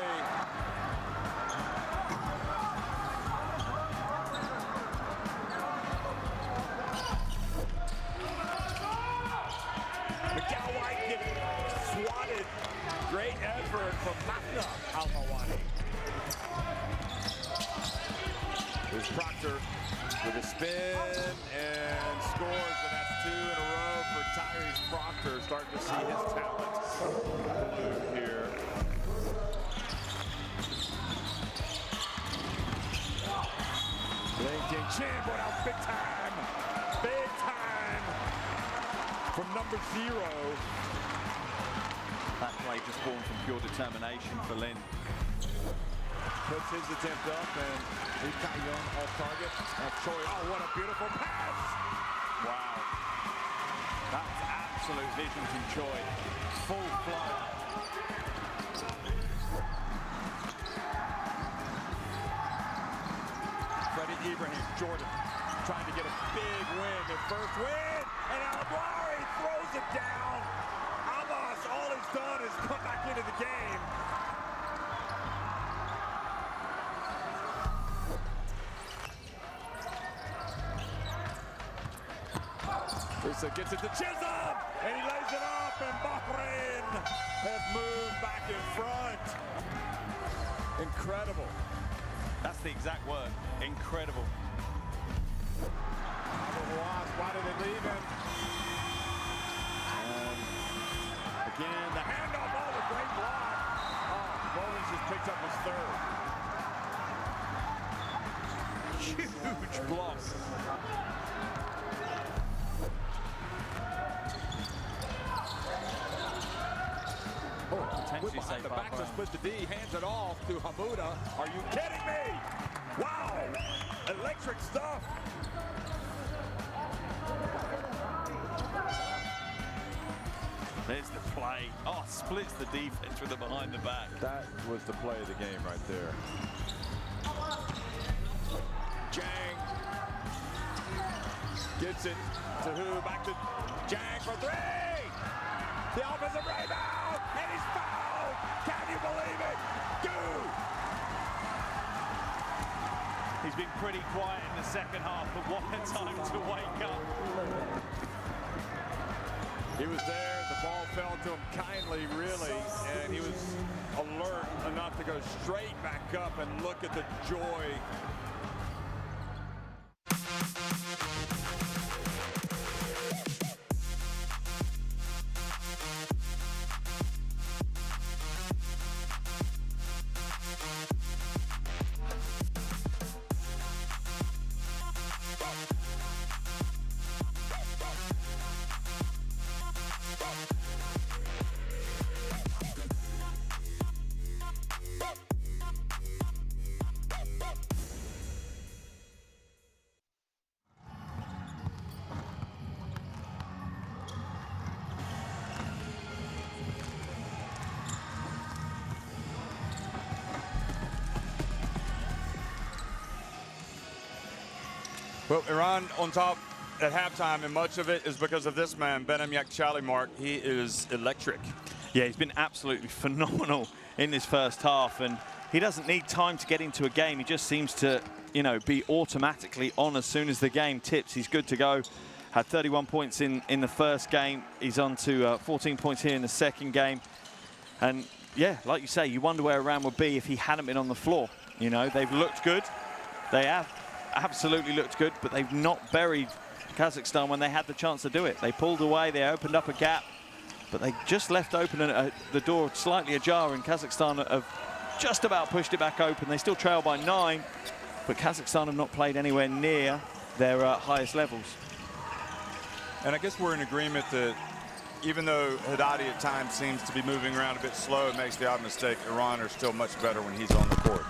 McElwhite gets swatted. Great effort from Mahna Al-Mawani. There's Proctor with a spin and scores, and that's 2 in a row for Tyrese Proctor. Starting to see his talent here. Lincoln Chin went out big time. Big time. From number 0. That play just born from pure determination for Lin. Puts his attempt up, and Lee Kai-young off target. Choi, Oh, what a beautiful pass. Wow. That's absolute vision from Choi. Full flow. Freddie Ibrahim, Jordan, trying to get a big win, their first win, And Al-Mawani throws it down. Abbas, all he's done is come back into the game. Issa gets it to Chisholm, and he lays it up, and Bahrain have moved back in front. Incredible. That's the exact word. Incredible. Why did they leave him? And again, the handoff, all the great block. Oh, Rollins just picked up his third. Huge block. Potentially Behind saved the by back to Bahrain. split the D, hands it off to Hamuda. Are you kidding me? Wow. Electric stuff. There's the play. Oh, splits the defense with the behind the back. That was the play of the game right there. Jang gets it to who? Back to Jang for 3. The offensive rebound, and he's fouled. Can you believe it? He's been pretty quiet in the second half, but what a time to wake up. He was there, the ball fell to him kindly, really, and he was alert enough to go straight back up and look at the joy. Well, Iran on top at halftime, and much of it is because of this man, Benem Yakchalimark. He is electric. Yeah, he's been absolutely phenomenal in this first half, and he doesn't need time to get into a game. He just seems to, you know, be automatically on as soon as the game tips. He's good to go. Had 31 points in the first game. He's on to 14 points here in the second game. And yeah, like you say, you wonder where Iran would be if he hadn't been on the floor. You know, they've looked good. They have absolutely looked good, but they've not buried Kazakhstan when they had the chance to do it. They pulled away, they opened up a gap, but they just left open the door slightly ajar, and Kazakhstan have just about pushed it back open. They still trail by 9, but Kazakhstan have not played anywhere near their highest levels. And I guess we're in agreement that even though Haddadi at times seems to be moving around a bit slow and makes the odd mistake, Iran are still much better when he's on the court.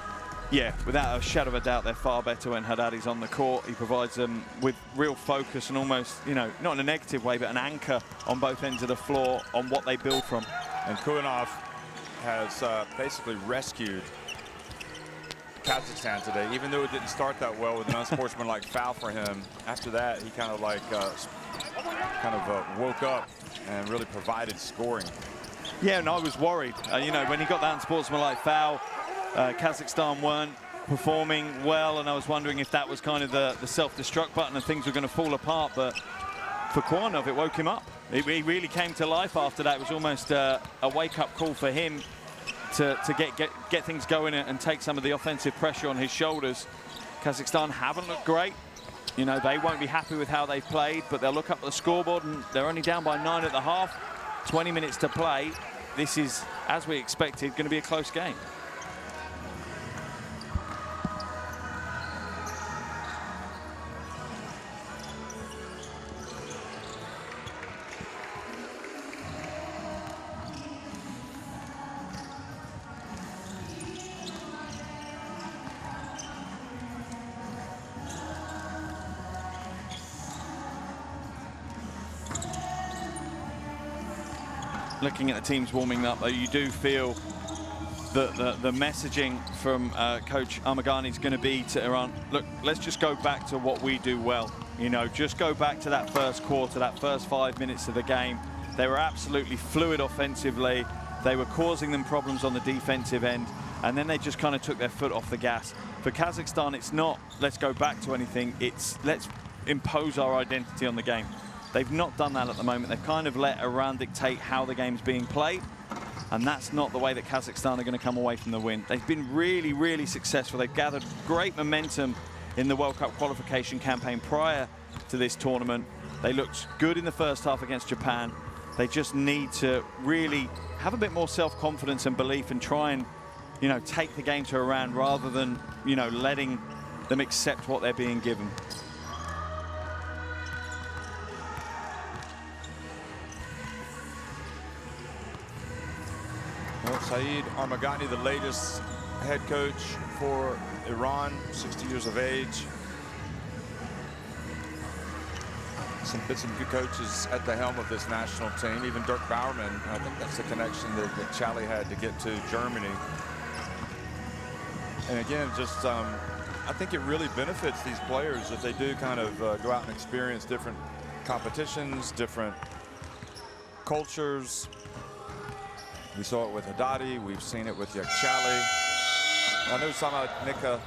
Yeah, without a shadow of a doubt, they're far better when Haddadi's on the court. He provides them with real focus and almost, you know, not in a negative way, but an anchor on both ends of the floor on what they build from. And Kuinov has basically rescued Kazakhstan today, even though it didn't start that well with an unsportsmanlike foul for him. After that, he kind of like woke up and really provided scoring. Yeah, and I was worried. You know, when he got that unsportsmanlike foul, Kazakhstan weren't performing well, and I was wondering if that was kind of the self-destruct button and things were going to fall apart. But for Kuinov, it woke him up. He really came to life after that. It was almost a wake-up call for him to get things going and take some of the offensive pressure on his shoulders. Kazakhstan haven't looked great. You know, they won't be happy with how they've played, but they'll look up at the scoreboard and they're only down by 9 at the half. 20 minutes to play. This is, as we expected, going to be a close game. Looking at the teams warming up, though, you do feel that the messaging from Coach Armagani is going to be to Iran, look, let's just go back to what we do well. You know, just go back to that first quarter, that first 5 minutes of the game. They were absolutely fluid offensively. They were causing them problems on the defensive end, and then they just kind of took their foot off the gas. For Kazakhstan, it's not let's go back to anything, it's let's impose our identity on the game. They've not done that at the moment. They've kind of let Iran dictate how the game's being played, and that's not the way that Kazakhstan are going to come away from the win. They've been really, really successful. They've gathered great momentum in the World Cup qualification campaign prior to this tournament. They looked good in the first half against Japan. They just need to really have a bit more self-confidence and belief and try and, you know, take the game to Iran rather than, you know, letting them accept what they're being given. Well, Saeed Armagani, the latest head coach for Iran, 60 years of age. Some good coaches at the helm of this national team. Even Dirk Bowerman, I think that's the connection that Chally had to get to Germany. And again, just I think it really benefits these players if they do kind of go out and experience different competitions, different cultures. We saw it with Haddadi. We've seen it with Chally. I know Nika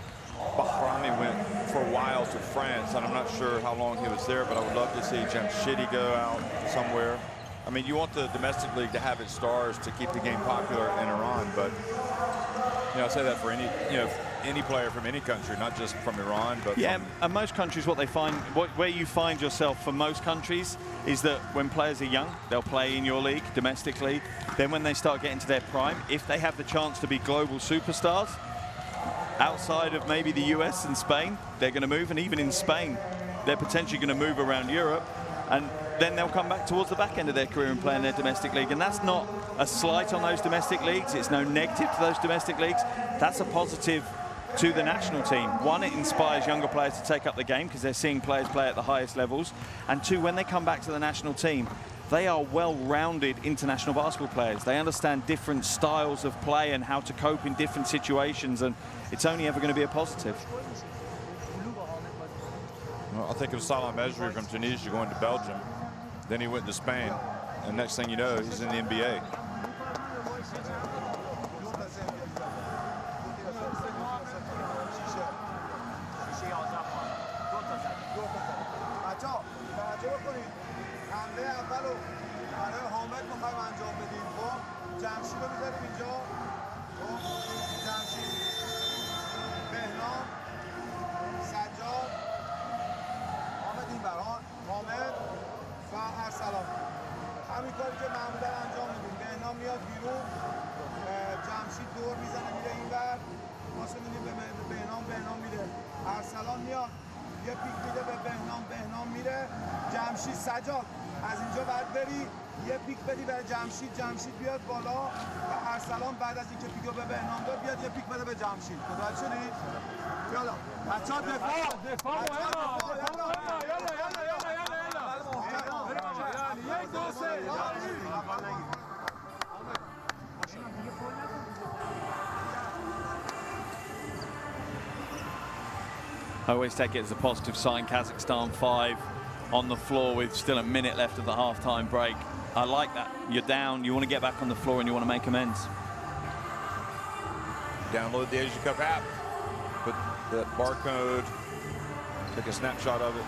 Bahrami went for a while to France, and I'm not sure how long he was there, but I would love to see Jamshidi go out somewhere. I mean, you want the domestic league to have its stars to keep the game popular in Iran, but you know, I say that for any player from any country, not just from Iran, but yeah. And most countries, what they find, where you find yourself for most countries, is that when players are young, they'll play in your league domestically. Then when they start getting to their prime, if they have the chance to be global superstars outside of maybe the US and Spain, they're going to move. And even in Spain, they're potentially going to move around Europe, and then they'll come back towards the back end of their career and play in their domestic league. And that's not a slight on those domestic leagues. It's no negative to those domestic leagues. That's a positive to the national team. One, it inspires younger players to take up the game because they're seeing players play at the highest levels. And two, when they come back to the national team, they are well-rounded international basketball players. They understand different styles of play and how to cope in different situations, and it's only ever going to be a positive. Well, I think of Salah Mejri from Tunisia going to Belgium. Then he went to Spain, and next thing you know, he's in the NBA. همین کاری که معمولا انجام میدیم. بهنام میاد بیرون، جمشید دور میزنه میره اینور، واسه میدیم به بهنام میره. ارسلان میاد یه پیک میده به بهنام میره. جمشید جمشید سجاد از اینجا بعد بری یه پیک بدی برای جمشید بیاد بالا و ارسلان بعد از اینکه پیکو به بهنام داد بیاد یه پیک بده به جمشید. متوجه شدی؟ یالا بچه‌ها دفاع I always take it as a positive sign. Kazakhstan 5 on the floor with still a minute left of the half-time break. I like that. You're down, you want to get back on the floor and you want to make amends. Download the Asia Cup app, put that barcode, take a snapshot of it,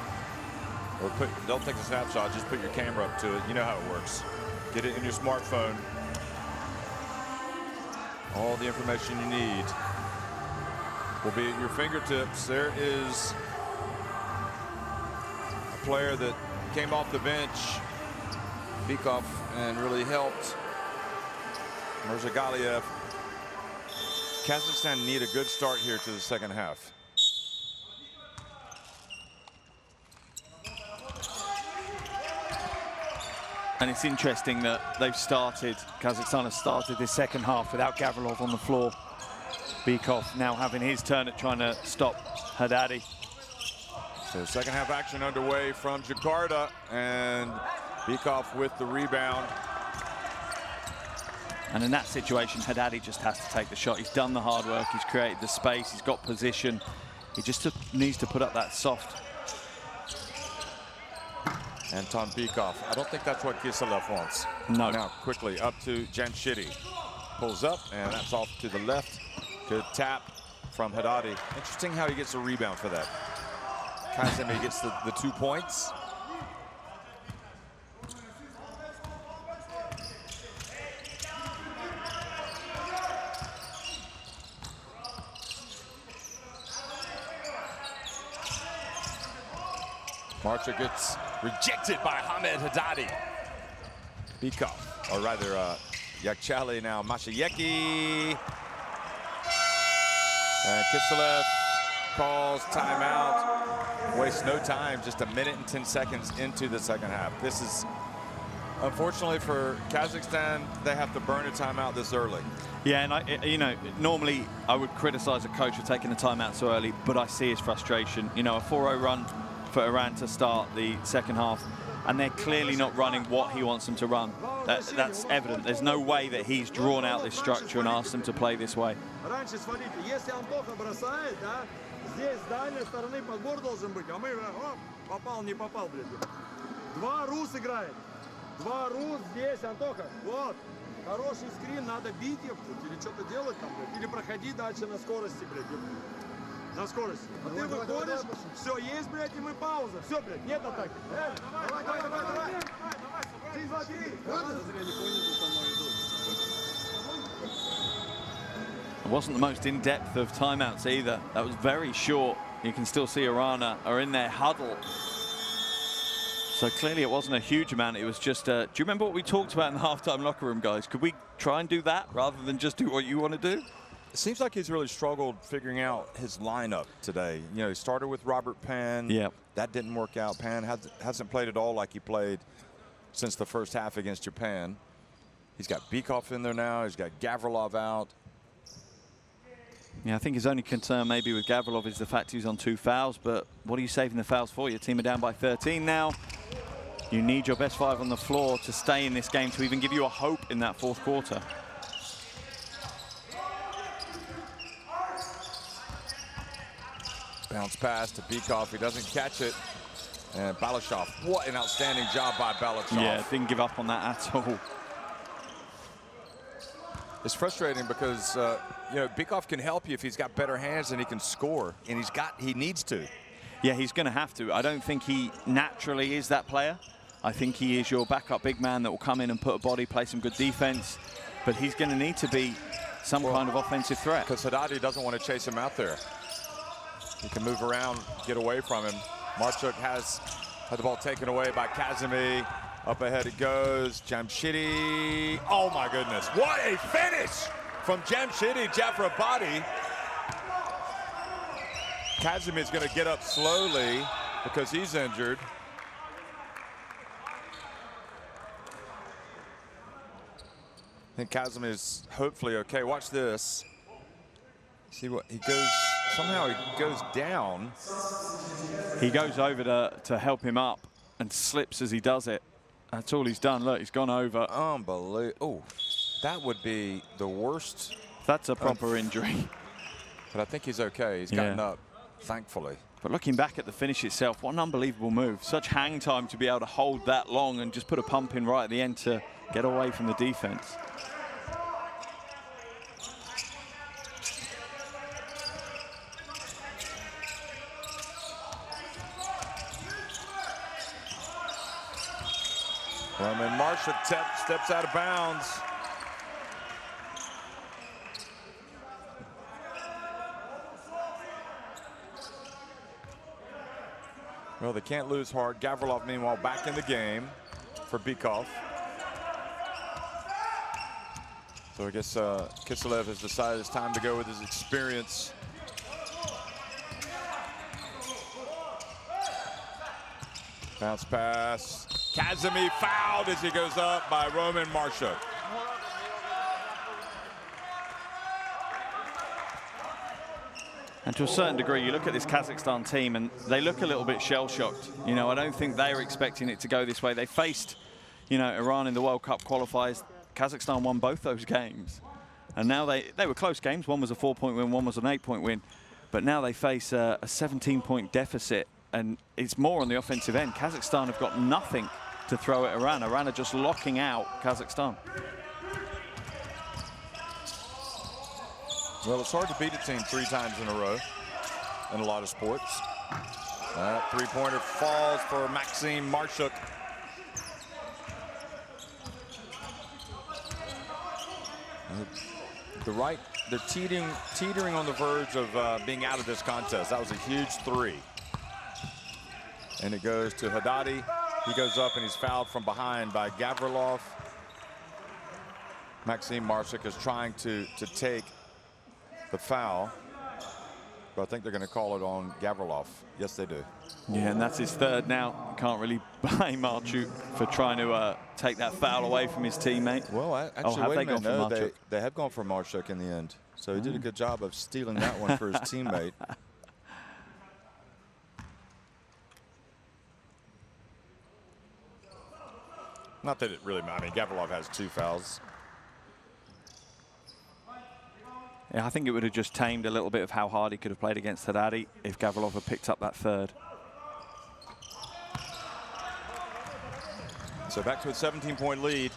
or don't take a snapshot, just put your camera up to it. You know how it works. Get it in your smartphone. All the information you need will be at your fingertips. There is a player that came off the bench, Bikov, and really helped Mirzagaliev. Kazakhstan need a good start here to the second half. And it's interesting that Kazakhstan has started this second half without Gavrilov on the floor. Bikov now having his turn at trying to stop Haddadi. So second half action underway from Jakarta, and Bikov with the rebound. And in that situation, Haddadi just has to take the shot. He's done the hard work, he's created the space, he's got position. He just needs to put up that soft. Anton Bikov. I don't think that's what Kiselev wants. No. Now quickly up to Jamshidi. Pulls up, and that's off to the left. Good tap from Haddadi. Interesting how he gets a rebound for that. Kazemi gets the 2 points. Marcha gets rejected by Hamed Haddadi. Bikov, or rather Yakchali now, Mashayeki. And Kiselev calls timeout. Wastes no time, just a minute and 10 seconds into the second half. This is, unfortunately for Kazakhstan, they have to burn a timeout this early. Yeah, and you know, normally I would criticize a coach for taking the timeout so early, but I see his frustration. You know, a 4-0 run for Iran to start the second half, and they're clearly not running what he wants them to run. That's evident. There's no way that he's drawn out this structure and asked them to play this way. Раньше, смотрите, если Антоха бросает, да, здесь с дальней стороны подбор должен быть, а мы, попал, не попал, блядь. 2 рус играет. 2 рус здесь, Антоха, вот. Хороший скрин, надо бить, или что-то делать там, блядь, или проходи дальше на скорости, блядь. На скорости. А ты выходишь, все, есть, блядь, и мы пауза. Все, блядь, нет атаки. Давай. It wasn't the most in-depth of timeouts either. That was very short. You can still see Iran are in their huddle. So clearly it wasn't a huge amount. It was just, do you remember what we talked about in the halftime locker room, guys? Could we try and do that rather than just do what you want to do? It seems like he's really struggled figuring out his lineup today. You know, he started with Robert Pan. Yeah. That didn't work out. Pan hasn't played at all like he played since the first half against Japan. He's got Bikov in there now. He's got Gavrilov out. Yeah, I think his only concern maybe with Gavrilov is the fact he's on 2 fouls, but what are you saving the fouls for? Your team are down by 13 now. You need your best 5 on the floor to stay in this game, to even give you a hope in that fourth quarter. Bounce pass to Bikov. He doesn't catch it. And Balashov, what an outstanding job by Balashov. Yeah, didn't give up on that at all. It's frustrating because, you know, Bikov can help you if he's got better hands and he can score. And he needs to. Yeah, he's going to have to. I don't think he naturally is that player. I think he is your backup big man that will come in and put a body, play some good defense. But he's going to need to be some kind of offensive threat. Because Haddadi doesn't want to chase him out there. He can move around, get away from him. Marchuk had the ball taken away by Kazemi. Up ahead it goes. Jamshidi. Oh my goodness. What a finish from Jamshidi Jafrabadi. Kazemi is going to get up slowly because he's injured. think Kazim is hopefully okay. Watch this. See what he goes, somehow he goes down. He goes over to help him up and slips as he does it. That's all he's done. Look, he's gone over. Unbelievable. Oh, that would be the worst. That's a proper injury. But I think he's okay. He's gotten up, thankfully. But looking back at the finish itself, what an unbelievable move. Such hang time to be able to hold that long and just put a pump in right at the end to get away from the defense. Roman Marshak steps out of bounds. Well, they can't lose hard. Gavrilov, meanwhile, back in the game for Bykov. So I guess Kiselev has decided it's time to go with his experience. Bounce pass. Kazimi fouled as he goes up by Roman Marshak. And to a certain degree, you look at this Kazakhstan team and they look a little bit shell-shocked. You know, I don't think they were expecting it to go this way. They faced, you know, Iran in the World Cup qualifiers. Kazakhstan won both those games. And now they were close games. One was a 4-point win, one was an 8-point win. But now they face a 17-point deficit. And it's more on the offensive end. Kazakhstan have got nothing to throw at Iran. Iran are just locking out Kazakhstan. Well, it's hard to beat a team 3 times in a row in a lot of sports. That three-pointer falls for Maxim Marshak. They're teetering on the verge of being out of this contest. That was a huge 3. And it goes to Haddadi. He goes up and he's fouled from behind by Gavrilov. Maxim Marshak is trying to take the foul, but I think they're going to call it on Gavrilov. Yes, they do. Yeah, and that's his 3rd now. Can't really blame Marchuk for trying to take that foul away from his teammate. Well, actually, wait a minute. No, they have gone for Marchuk in the end. So he did a good job of stealing that one for his teammate. Not that it really matters. I mean, Gavrilov has 2 fouls. Yeah, I think it would have just tamed a little bit of how hard he could have played against Haddadi if Gavrilov had picked up that 3rd. So back to a 17-point lead.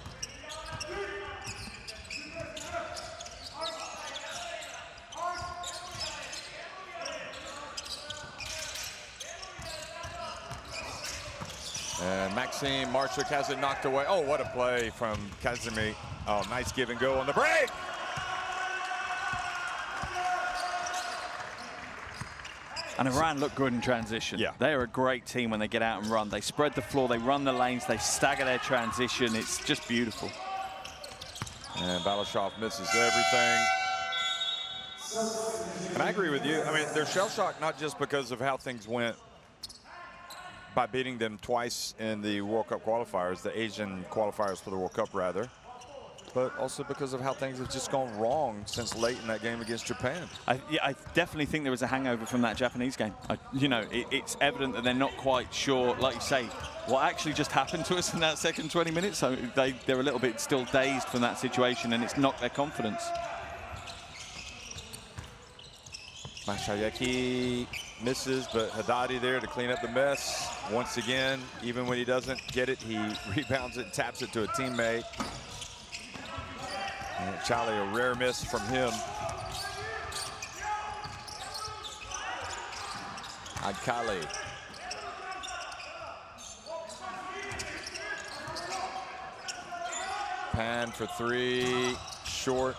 And Maxim Marshak has it knocked away. Oh, what a play from Kazimi. Oh, nice give and go on the break. And Iran look good in transition. Yeah. They are a great team when they get out and run. They spread the floor, they run the lanes, they stagger their transition. It's just beautiful. And Balashov misses everything. And I agree with you. I mean, they're shell-shocked not just because of how things went by beating them twice in the World Cup qualifiers, the Asian qualifiers for the World Cup, rather, but also because of how things have just gone wrong since late in that game against Japan. I definitely think there was a hangover from that Japanese game. You know, it's evident that they're not quite sure, like you say, what actually just happened to us in that second 20 minutes. So they're a little bit still dazed from that situation, and it's knocked their confidence. Mashayeki misses, but Haddadi there to clean up the mess. Once again, even when he doesn't get it, he rebounds it, taps it to a teammate. And Charlie, a rare miss from him. Adkali. Pan for 3, short.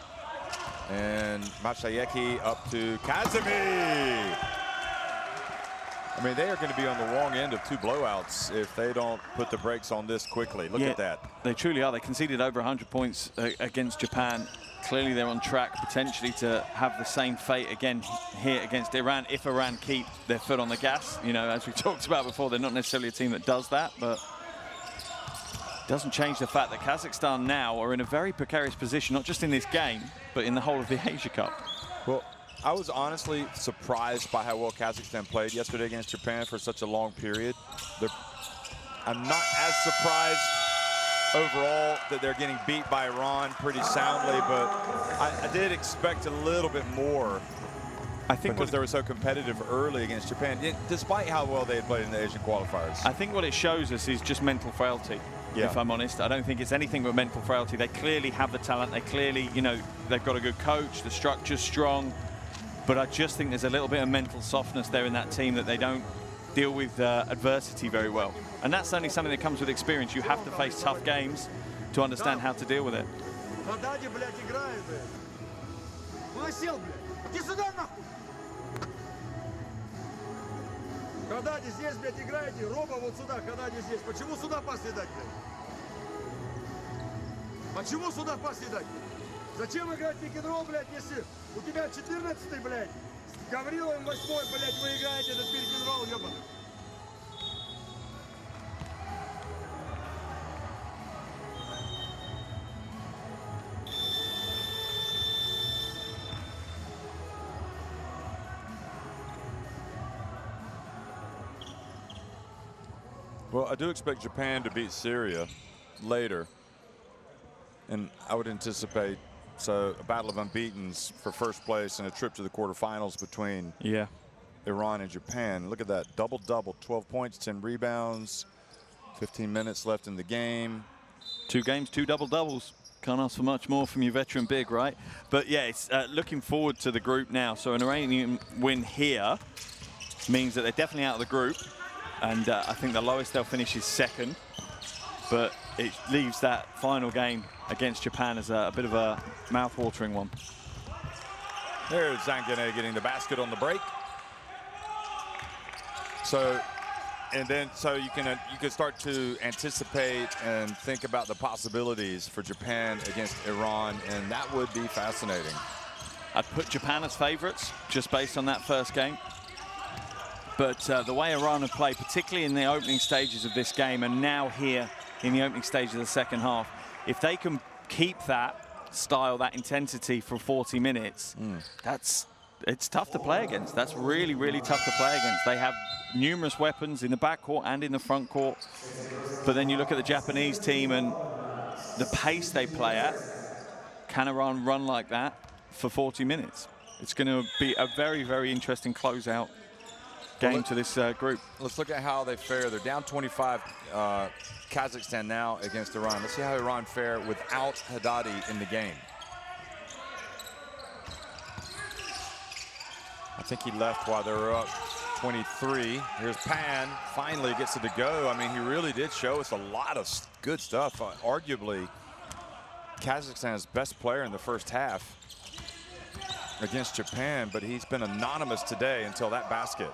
And Mashayeki up to Kazimi. I mean, they are going to be on the wrong end of 2 blowouts if they don't put the brakes on this quickly. Look at that. They truly are. They conceded over 100 points against Japan. Clearly, they're on track potentially to have the same fate again here against Iran if Iran keep their foot on the gas. You know, as we talked about before, they're not necessarily a team that does that, but doesn't change the fact that Kazakhstan now are in a very precarious position, not just in this game, but in the whole of the Asia Cup. Well, I was honestly surprised by how well Kazakhstan played yesterday against Japan for such a long period. I'm not as surprised overall that they're getting beat by Iran pretty soundly, but I did expect a little bit more. I think because they were so competitive early against Japan, despite how well they had played in the Asian qualifiers. I think what it shows us is just mental frailty, if I'm honest. I don't think it's anything but mental frailty. They clearly have the talent. They clearly, you know, they've got a good coach. The structure's strong. But I just think there's a little bit of mental softness there in that team that they don't deal with adversity very well. And that's only something that comes with experience. You have to face tough games to understand how to deal with it. Когда здесь, блядь, играете, Роба вот сюда, когда здесь. Почему сюда пас не дать, блядь? Почему сюда пас не дать? Зачем играть пик-н-ролл, блядь, если у тебя 14-й, блядь, с Гавриловым 8-й, блядь, вы играете этот пик-н-ролл, ёбаный? Well, I do expect Japan to beat Syria later. And I would anticipate a battle of unbeatens for first place and a trip to the quarterfinals between Iran and Japan. Look at that, double-double, 12 points, 10 rebounds, 15 minutes left in the game. 2 games, 2 double-doubles. Can't ask for much more from your veteran big, right? But yeah, it's looking forward to the group now. So an Iranian win here means that they're definitely out of the group. And I think the lowest they'll finish is 2nd. But it leaves that final game against Japan as a bit of a mouth-watering one. There's Zanganeh getting the basket on the break. So you can start to anticipate and think about the possibilities for Japan against Iran, and that would be fascinating. I'd put Japan as favorites just based on that first game. But the way Iran have played, particularly in the opening stages of this game and now here in the opening stage of the second half, if they can keep that style, that intensity for 40 minutes, it's tough to play against. That's really, really tough to play against. They have numerous weapons in the backcourt and in the front court. But then you look at the Japanese team and the pace they play at. Can Iran run like that for 40 minutes? It's going to be a very, very interesting closeout game to this group. Let's look at how they fare. They're down 25, Kazakhstan now against Iran. Let's see how Iran fare without Haddadi in the game. I think he left while they were up 23. Here's Pan, finally gets it to go. I mean, he really did show us a lot of good stuff. Arguably, Kazakhstan's best player in the first half against Japan, but he's been anonymous today until that basket.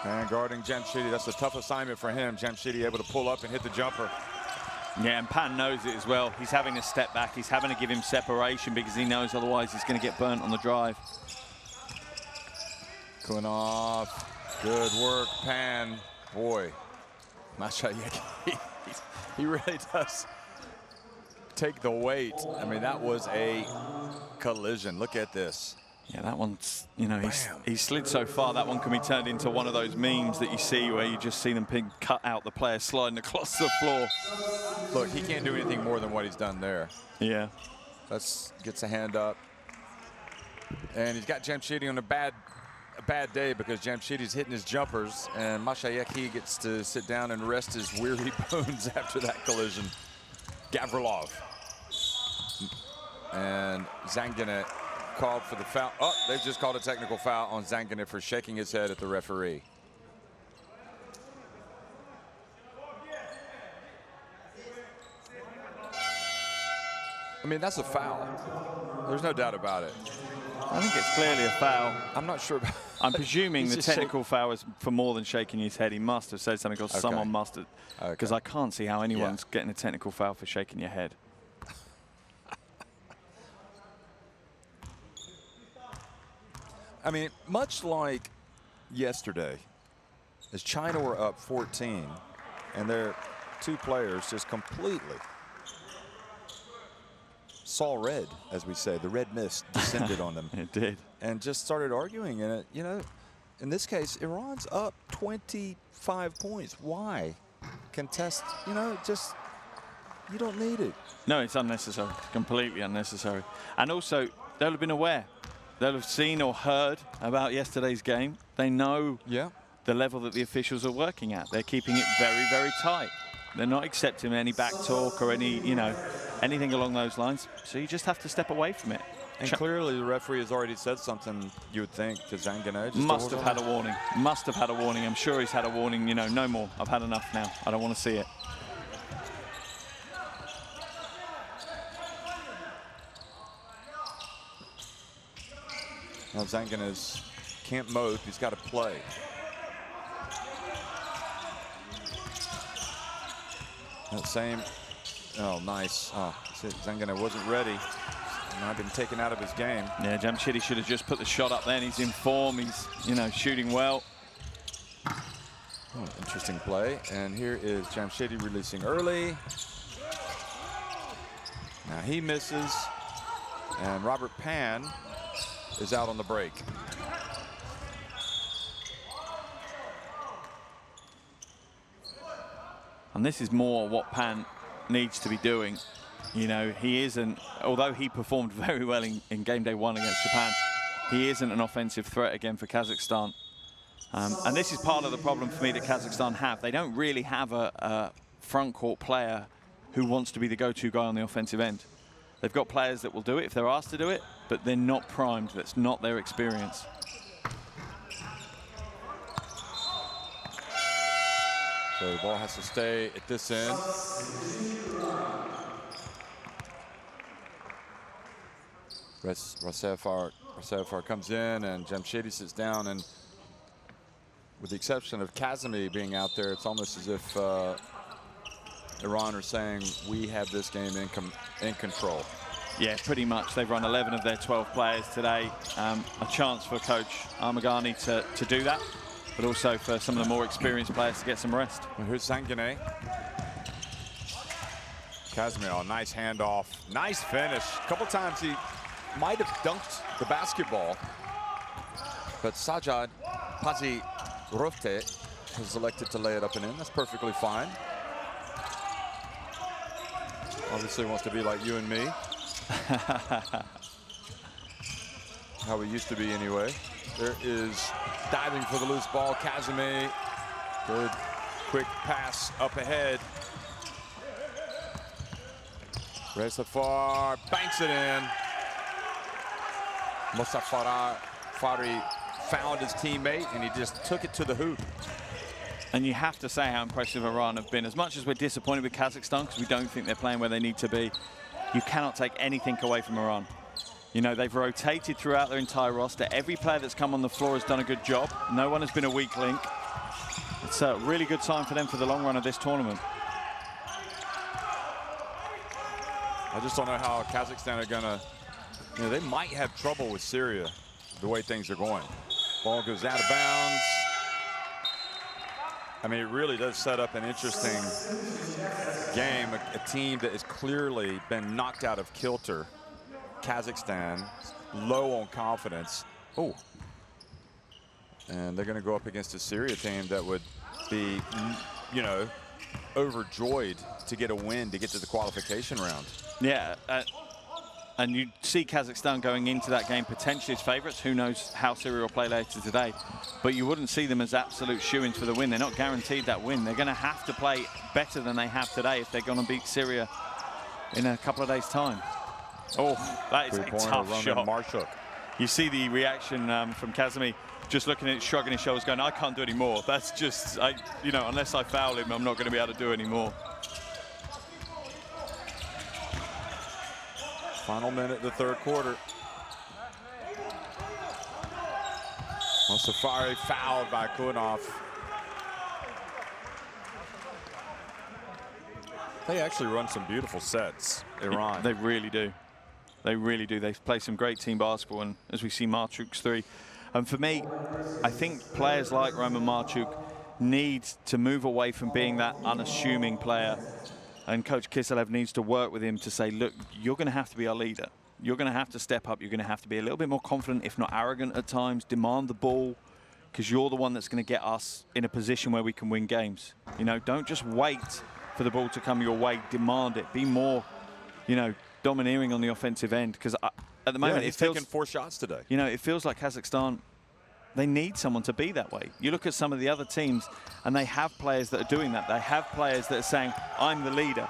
And guarding Jamshidi, that's a tough assignment for him. Jamshidi able to pull up and hit the jumper. Yeah, and Pan knows it as well. He's having to step back. He's having to give him separation because he knows otherwise he's going to get burnt on the drive. Kunov, good work, Pan. Boy, Masha, he really does take the weight. I mean, that was a collision. Look at this. Yeah, that one's, you know, he's slid so far, that one can be turned into one of those memes that you see where you just see them cut out the player sliding across the floor. Look, he can't do anything more than what he's done there. Yeah. Gets a hand up. And he's got Jamshidi on a bad day because Jamshidi's hitting his jumpers, and Mashayekhi gets to sit down and rest his weary bones after that collision. Gavrilov. And Zanganeh called for the foul. Oh, they've just called a technical foul on Zanganeh for shaking his head at the referee. I mean, that's a foul. There's no doubt about it. I think it's clearly a foul. I'm not sure. I'm presuming the technical foul is for more than shaking his head. He must have said something, or someone must have, because I can't see how anyone's getting a technical foul for shaking your head. I mean, much like yesterday, as China were up 14, and their two players just completely saw red, as we say. The red mist descended on them. It did. And just started arguing. And, you know, in this case, Iran's up 25 points. Why contest? You know, just, you don't need it. No, it's unnecessary. Completely unnecessary. And also, they'll have been aware. They'll have seen or heard about yesterday's game. They know the level that the officials are working at. They're keeping it very, very tight. They're not accepting any back talk or any, you know, anything along those lines. So you just have to step away from it. And clearly the referee has already said something, you would think, to Zanganeh. Must have had a warning. Must have had a warning. I'm sure he's had a warning. You know, no more. I've had enough now. I don't want to see it. Now Zanganeh's can't mope. He's got to play. That same, oh, nice. Zanganeh wasn't ready. I've been taken out of his game. Yeah, Jamshidi should have just put the shot up there. He's in form. He's, you know, shooting well. Oh, interesting play. And here is Jamshidi releasing early. Now he misses. And Robert Pan is out on the break. And this is more what Pan needs to be doing. You know, he isn't, although he performed very well in game day 1 against Japan, he isn't an offensive threat again for Kazakhstan. And this is part of the problem for me that Kazakhstan have. They don't really have a front court player who wants to be the go-to guy on the offensive end. They've got players that will do it if they're asked to do it, but they're not primed. That's not their experience. So the ball has to stay at this end. Rasefar comes in, and Jamshidi sits down, and with the exception of Kazemi being out there, it's almost as if Iran are saying, we have this game in control. Yeah, pretty much. They've run 11 of their 12 players today. A chance for Coach Armagani to do that, but also for some of the more experienced players to get some rest. And here's Zanganeh. Kazemi, oh, nice handoff. Nice finish. A couple times he might have dunked the basketball, but Sajad Pazirofte has elected to lay it up and in. That's perfectly fine. Obviously wants to be like you and me. How we used to be anyway. There is diving for the loose ball. Kazemi, good quick pass up ahead. Rasefar banks it in. Fari found his teammate, and he just took it to the hoop. And you have to say how impressive Iran have been. As much as we're disappointed with Kazakhstan because we don't think they're playing where they need to be, you cannot take anything away from Iran. You know, they've rotated throughout their entire roster. Every player that's come on the floor has done a good job. No one has been a weak link. It's a really good sign for them for the long run of this tournament. I just don't know how Kazakhstan are gonna, you know, they might have trouble with Syria the way things are going. Ball goes out of bounds. I mean, it really does set up an interesting game. A team that has clearly been knocked out of kilter. Kazakhstan, low on confidence. Oh. And they're going to go up against a Syria team that would be, you know, overjoyed to get a win to get to the qualification round. Yeah, and you see Kazakhstan going into that game potentially as favourites. Who knows how Syria will play later today. But you wouldn't see them as absolute shoo-ins for the win. They're not guaranteed that win. They're going to have to play better than they have today if they're going to beat Syria in a couple of days' time. Oh, that is a tough shot. Marshuk. You see the reaction from Kazemi, just looking at it, shrugging his shoulders, going, I can't do any more. That's just, you know, unless I foul him, I'm not going to be able to do any more. Final minute of the third quarter. Well, Safari fouled by Kunov. They actually run some beautiful sets, Iran. They really do. They really do. They play some great team basketball, and as we see Marchuk's three. And for me, I think players like Roman Marchuk need to move away from being that unassuming player. And Coach Kiselev needs to work with him to say, look, you're going to have to be our leader. You're going to have to step up. You're going to have to be a little bit more confident, if not arrogant at times. Demand the ball, because you're the one that's going to get us in a position where we can win games. You know, don't just wait for the ball to come your way. Demand it. Be more, you know, domineering on the offensive end. Because at the moment, he's it feels, taken 4 shots today. You know, it feels like Kazakhstan, they need someone to be that way. You look at some of the other teams, and they have players that are doing that. They have players that are saying, I'm the leader.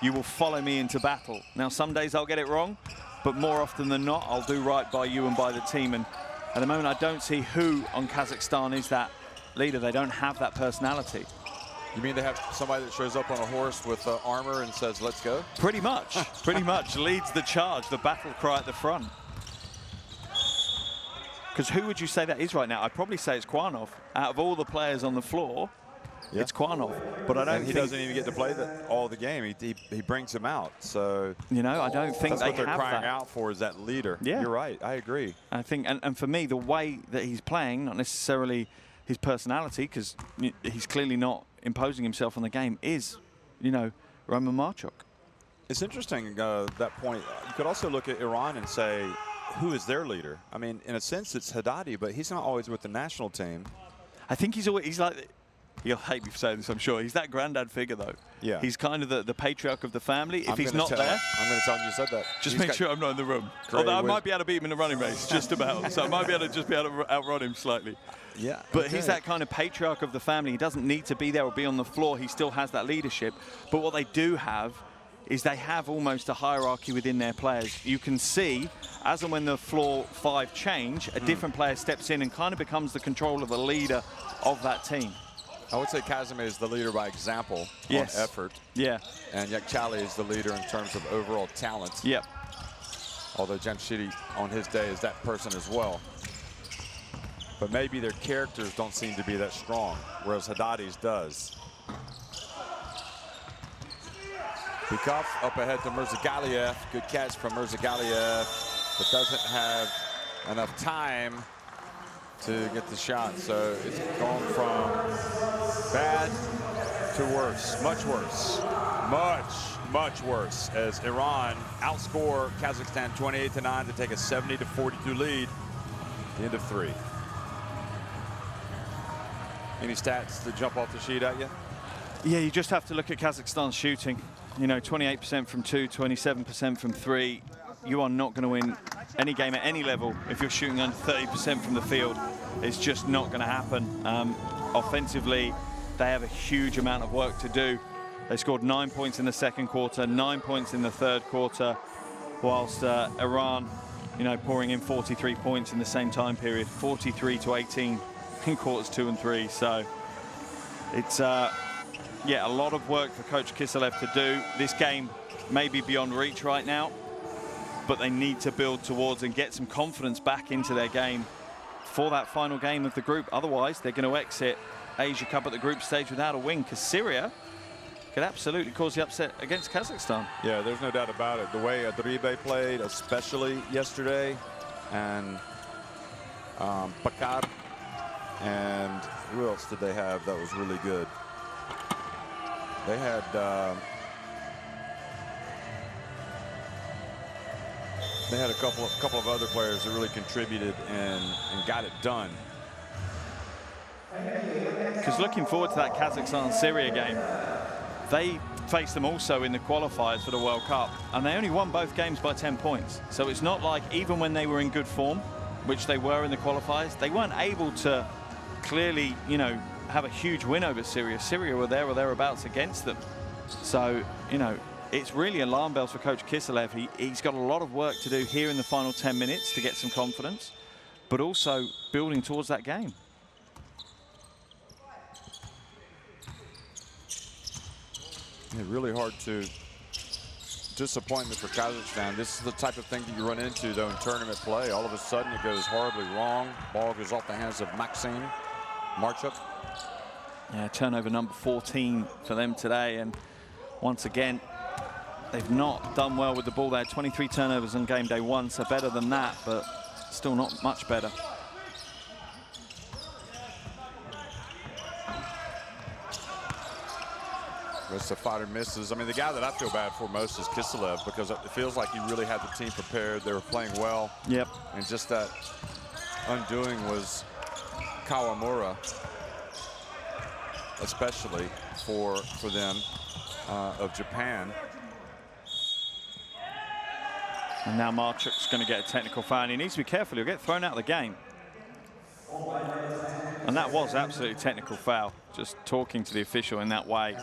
You will follow me into battle. Now, some days I'll get it wrong, but more often than not, I'll do right by you and by the team. And at the moment, I don't see who on Kazakhstan is that leader. They don't have that personality. You mean they have somebody that shows up on a horse with armor and says, let's go? Pretty much. Pretty much leads the charge, the battle cry at the front. Because who would you say that is right now? I'd probably say it's Kwanov. Out of all the players on the floor, it's Kwanov. But I don't think... He doesn't even get to play all the game. He brings him out. So, you know, I don't think that's they what they're have crying that. out for, is that leader. Yeah. You're right. I agree. I think, and for me, the way that he's playing, not necessarily his personality, because he's clearly not imposing himself on the game, is, you know, Roman Marchuk. It's interesting, that point. You could also look at Iran and say, who is their leader? I mean, in a sense, it's Haddadi, but he's not always with the national team. I think he's always, he's like, he'll hate me for saying this, I'm sure. He's that granddad figure, though. Yeah. He's kind of the patriarch of the family. If he's not there, I'm going to tell him you said that. just make sure I'm not in the room. Although I might be able to beat him in a running race, just about. So I might be able to just be able to outrun him slightly. Yeah. But he's that kind of patriarch of the family. He doesn't need to be there or be on the floor. He still has that leadership. But what they do have is they have almost a hierarchy within their players. You can see, as and when the floor 5 change, a different player steps in and kind of becomes the controller, the leader of that team. I would say Kazim is the leader by example, on effort. Yeah. And Yakchali is the leader in terms of overall talent. Yep. Although Jamshidi on his day is that person as well. But maybe their characters don't seem to be that strong, whereas Haddadi's does. Bikov up ahead to Mirzagaliev. Good catch from Mirzagaliev, but doesn't have enough time to get the shot. So it's gone from bad to worse, much worse, much worse, as Iran outscore Kazakhstan 28-9 to take a 70-42 lead at the end of 3. Any stats that jump off the sheet at you? Yeah, you just have to look at Kazakhstan's shooting. You know, 28% from 2, 27% from 3. You are not going to win any game at any level if you're shooting under 30% from the field. It's just not going to happen. Offensively, they have a huge amount of work to do. They scored 9 points in the second quarter, 9 points in the third quarter, whilst Iran, you know, pouring in 43 points in the same time period, 43-18 in quarters 2 and 3. So it's yeah, a lot of work for Coach Kiselev to do. This game may be beyond reach right now, but they need to build towards and get some confidence back into their game for that final game of the group. Otherwise, they're going to exit Asia Cup at the group stage without a win, because Syria could absolutely cause the upset against Kazakhstan. Yeah, there's no doubt about it. The way Adribe played, especially yesterday, and Bakar, and who else did they have that was really good? They had a couple of other players that really contributed and got it done. Because looking forward to that Kazakhstan-Syria game, they faced them also in the qualifiers for the World Cup, and they only won both games by 10 points. So it's not like, even when they were in good form, which they were in the qualifiers, they weren't able to clearly, you know, have a huge win over Syria. Syria were there or thereabouts against them. So, you know, it's really alarm bells for Coach Kiselev. He's got a lot of work to do here in the final 10 minutes to get some confidence, but also building towards that game. Yeah, really hard to disappointment for Kazakhstan. This is the type of thing that you run into, though, in tournament play. All of a sudden, it goes horribly wrong. Ball goes off the hands of Maxime Marchuk. Yeah, turnover number 14 for them today. And once again, they've not done well with the ball. They had 23 turnovers on game day 1, so better than that, but still not much better. Rest of fighter misses. I mean, the guy that I feel bad for most is Kiselev, because it feels like he really had the team prepared. They were playing well. Yep. And just that undoing was Kawamura, especially for them of Japan. And now Marchuk's going to get a technical foul. He needs to be careful. He'll get thrown out of the game. And that was absolutely technical foul, just talking to the official in that way.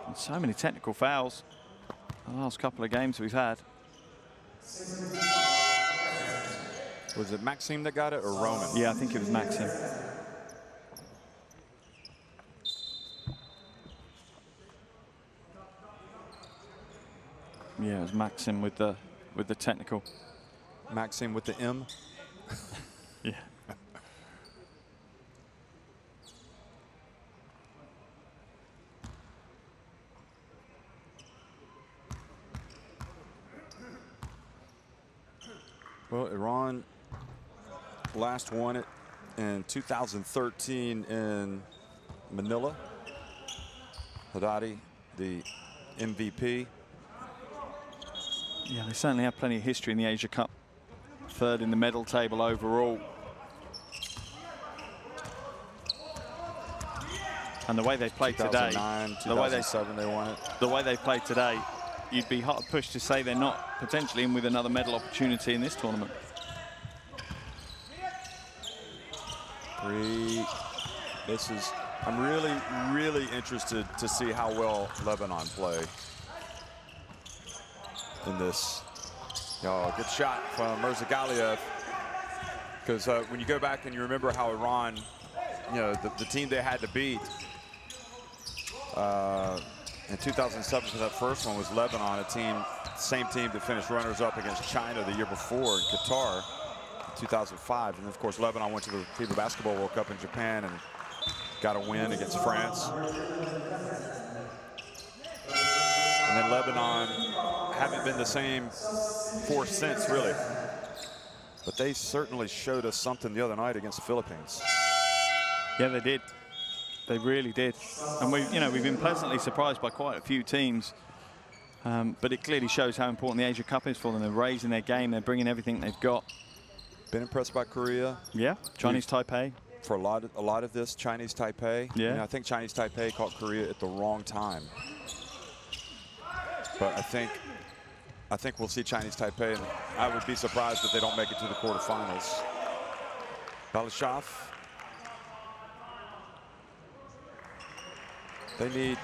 And so many technical fouls the last couple of games we've had. Was it Maxime that got it or Roman? Yeah, I think it was Maxime. Yeah, it was Maxime with the technical. Maxime with the M. Yeah. Well, Iran last won it in 2013 in Manila. Haddadi, the MVP. Yeah, they certainly have plenty of history in the Asia Cup. 3rd in the medal table overall. And the way they played today, 2007 they won it. The way they played today, you'd be hard pushed to say they're not potentially in with another medal opportunity in this tournament. 3 misses. I'm really interested to see how well Lebanon play in this. Oh, good shot from Mirzagaliev. Because when you go back and you remember how Iran, you know, the team they had to beat in 2007 for that first one was Lebanon, same team that finished runners-up against China the year before in Qatar in 2005. And of course, Lebanon went to the FIBA Basketball World Cup in Japan and got a win against France. And then Lebanon haven't been the same force since, really. But they certainly showed us something the other night against the Philippines. Yeah, they did. They really did. And we've been pleasantly surprised by quite a few teams. But it clearly shows how important the Asia Cup is for them. They're raising their game. They're bringing everything they've got. Been impressed by Korea. Yeah, Chinese Taipei. For a lot of this, Chinese Taipei. Yeah. You know, I think Chinese Taipei caught Korea at the wrong time. But I think we'll see Chinese Taipei, and I would be surprised if they don't make it to the quarterfinals. Balashov. They need,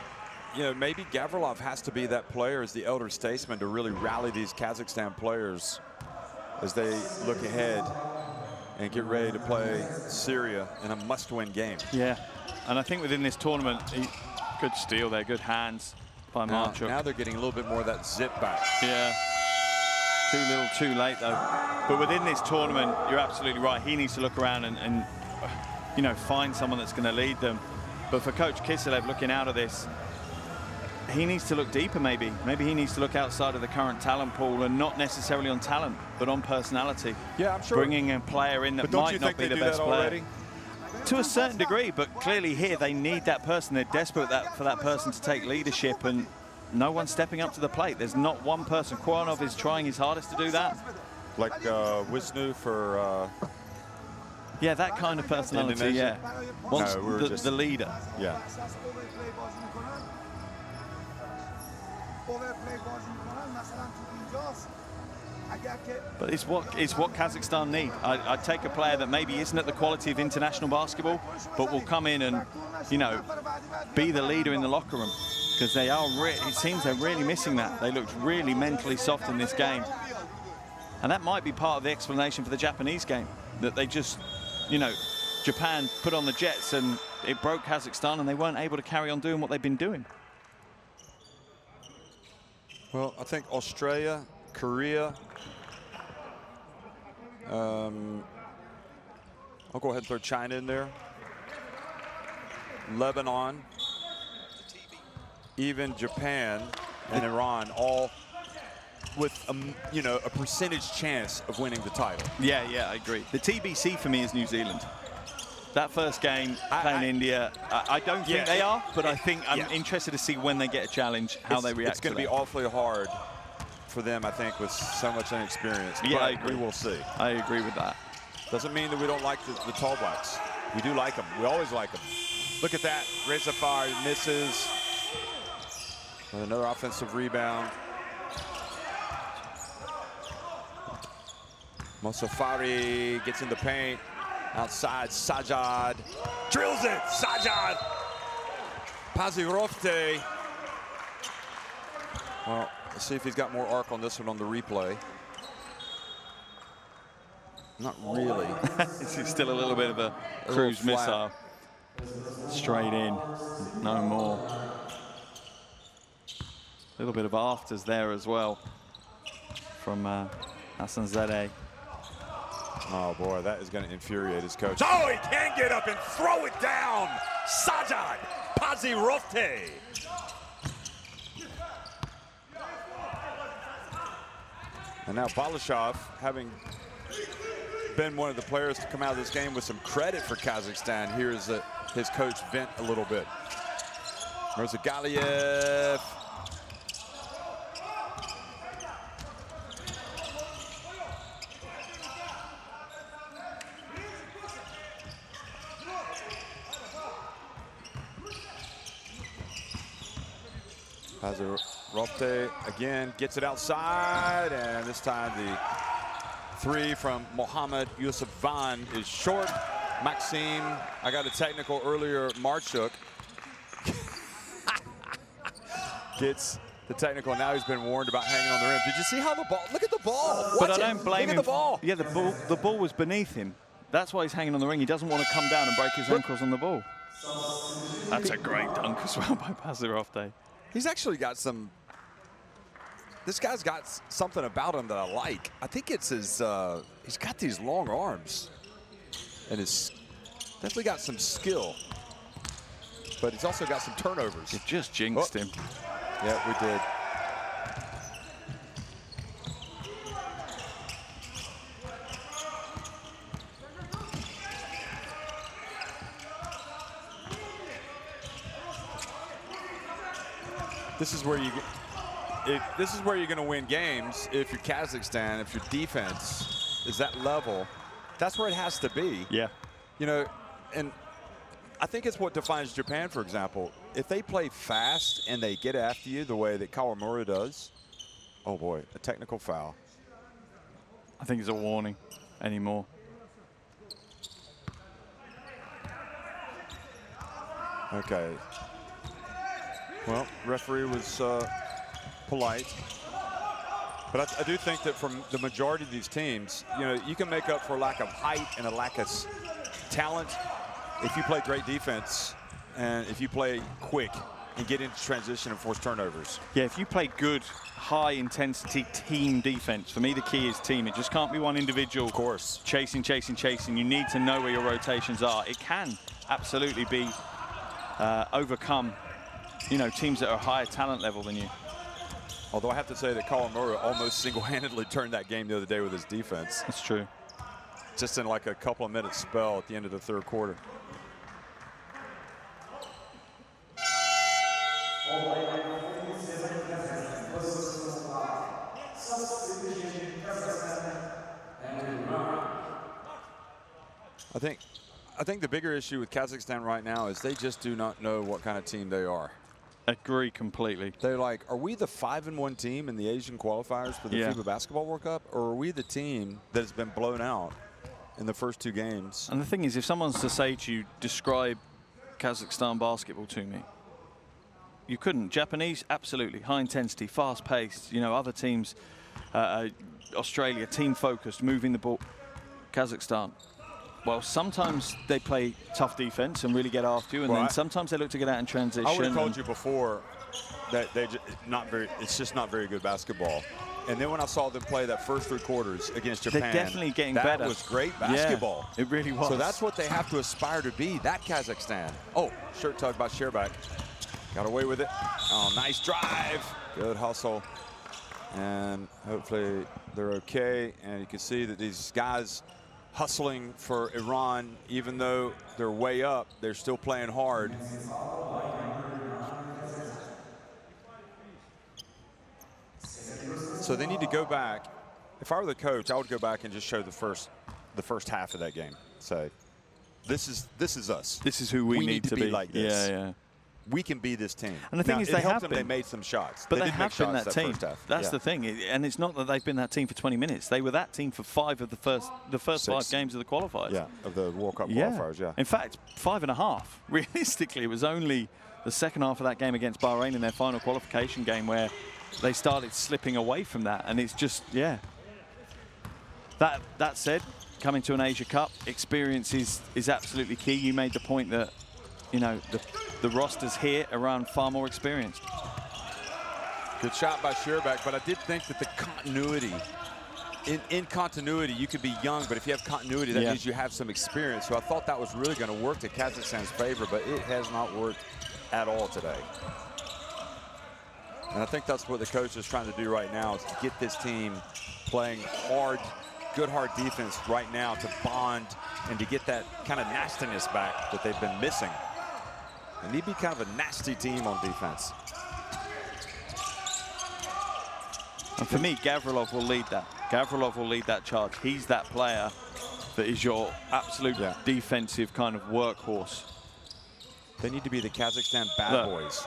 you know, maybe Gavrilov has to be that player as the elder statesman to really rally these Kazakhstan players as they look ahead and get ready to play Syria in a must-win game. Yeah, and I think within this tournament, good steal there, good hands by Marchuk. Now they're getting a little bit more of that zip back. Yeah, too little, too late though. But within this tournament, you're absolutely right. He needs to look around and you know, find someone that's going to lead them. But for Coach Kiselev looking out of this, he needs to look deeper maybe. Maybe he needs to look outside of the current talent pool and not necessarily on talent, but on personality. Yeah, I'm sure. Bringing a player in that might not be the best player. Already? To a certain degree, but clearly here they need that person. They're desperate for that person to take leadership, and no one's stepping up to the plate. There's not one person. Kouranov is trying his hardest to do that. Like Wisnu for... yeah, that kind of personality, Indonesia? Yeah. Wants the leader. Yeah. But it's what Kazakhstan need. I'd take a player that maybe isn't at the quality of international basketball, but will come in and, you know, be the leader in the locker room. Because they are, it seems they're really missing that. They looked really mentally soft in this game. And that might be part of the explanation for the Japanese game, that they just, you know, Japan put on the jets and it broke Kazakhstan and they weren't able to carry on doing what they've been doing. Well, I think Australia, Korea. I'll go ahead and throw China in there. Lebanon, even Japan and Iran, all with a percentage chance of winning the title. Yeah, I agree. The TBC for me is New Zealand. That first game, playing India, I don't think they are, but I think I'm interested to see when they get a challenge, how they react. It's going to be awfully hard for them, I think, with so much inexperience. Yeah, but I agree. We will see. I agree with that. Doesn't mean that we don't like the Tall Blacks. We do like them. We always like them. Look at that. Reza Fari misses. With another offensive rebound. Mosafari gets in the paint. Outside, Sajad. Drills it. Sajad. Pazirofte. Well, let's see if he's got more arc on this one on the replay. Not really. It's still a little bit of a cruise missile. Straight in, no more. A little bit of afters there as well from Hassan Zadeh. Oh boy, that is going to infuriate his coach. Oh, he can get up and throw it down. Sajad Pazirofte. And now Balashov, having been one of the players to come out of this game with some credit for Kazakhstan, here's his coach vent a little bit. Mirzagaliev. Pazirofte again gets it outside, and this time the three from Mohammad Yusufvan is short. Maxime, I got a technical earlier. Marchuk gets the technical. Now he's been warned about hanging on the rim. Did you see how the ball? Look at the ball. But I don't blame him. Look at the ball. Yeah, the ball was beneath him. That's why he's hanging on the ring. He doesn't want to come down and break his ankles on the ball. That's a great dunk as well by Pazirofte. He's actually got some. This guy's got something about him that I like. I think it's his. He's got these long arms, and he's definitely got some skill. But he's also got some turnovers. You just jinxed him. Yeah, we did. This is where this is where you're going to win games if you're Kazakhstan, if your defense is that level. That's where it has to be. Yeah. You know, and I think it's what defines Japan, for example. If they play fast and they get after you the way that Kawamura does, oh boy, a technical foul. I think it's a warning anymore. Okay. Well, referee was polite. But I do think that from the majority of these teams, you know, you can make up for a lack of height and a lack of talent if you play great defense and if you play quick and get into transition and force turnovers. Yeah, if you play good, high-intensity team defense, for me the key is team. It just can't be one individual. Of course. Chasing. You need to know where your rotations are. It can absolutely be overcome, you know, teams that are higher talent level than you. Although I have to say that Kawamura almost single-handedly turned that game the other day with his defense. That's true. Just in like a couple of minutes spell at the end of the third quarter. I think the bigger issue with Kazakhstan right now is they just do not know what kind of team they are. Agree completely. They're like, are we the 5-1 team in the Asian qualifiers for the FIBA Basketball World Cup, or are we the team that has been blown out in the first two games? And the thing is, if someone's to say to you, describe Kazakhstan basketball to me, you couldn't. Japanese, absolutely. High intensity, fast paced. You know, other teams, Australia, team focused, moving the ball. Kazakhstan, well, sometimes they play tough defense and really get after you, and then sometimes they look to get out in transition. I would have told you before, It's just not very good basketball. And then when I saw them play that first 3 quarters against Japan, they're definitely getting better. That was great basketball. Yeah, it really was. So that's what they have to aspire to be, that Kazakhstan. Oh, shirt tug by Sherbak. Got away with it. Oh, nice drive. Good hustle. And hopefully they're okay. And you can see that these guys hustling for Iran, even though they're way up, they're still playing hard. So they need to go back. If I were the coach, I would go back and just show the first half of that game. Say, this is us. This is who we need to be like this. Yeah. We can be this team. And the thing is, they made some shots. But they did have been that team. That's the thing. And it's not that they've been that team for 20 minutes. They were that team for 5 of the first 5 games of the qualifiers. Yeah, of the World Cup qualifiers, yeah. In fact, 5.5. Realistically, it was only the second half of that game against Bahrain in their final qualification game where they started slipping away from that. And it's just, yeah. That said, coming to an Asia Cup, experience is absolutely key. You made the point that, you know, the rosters here around far more experienced. Good shot by Sherbak, but I did think that the continuity, in continuity, you could be young, but if you have continuity, that means you have some experience. So I thought that was really going to work to Kazakhstan's favor, but it has not worked at all today. And I think that's what the coach is trying to do right now, is to get this team playing hard, good hard defense right now to bond and to get that kind of nastiness back that they've been missing. They need to be kind of a nasty team on defense. And for me, Gavrilov will lead that. Gavrilov will lead that charge. He's that player that is your absolute defensive kind of workhorse. They need to be the Kazakhstan bad boys.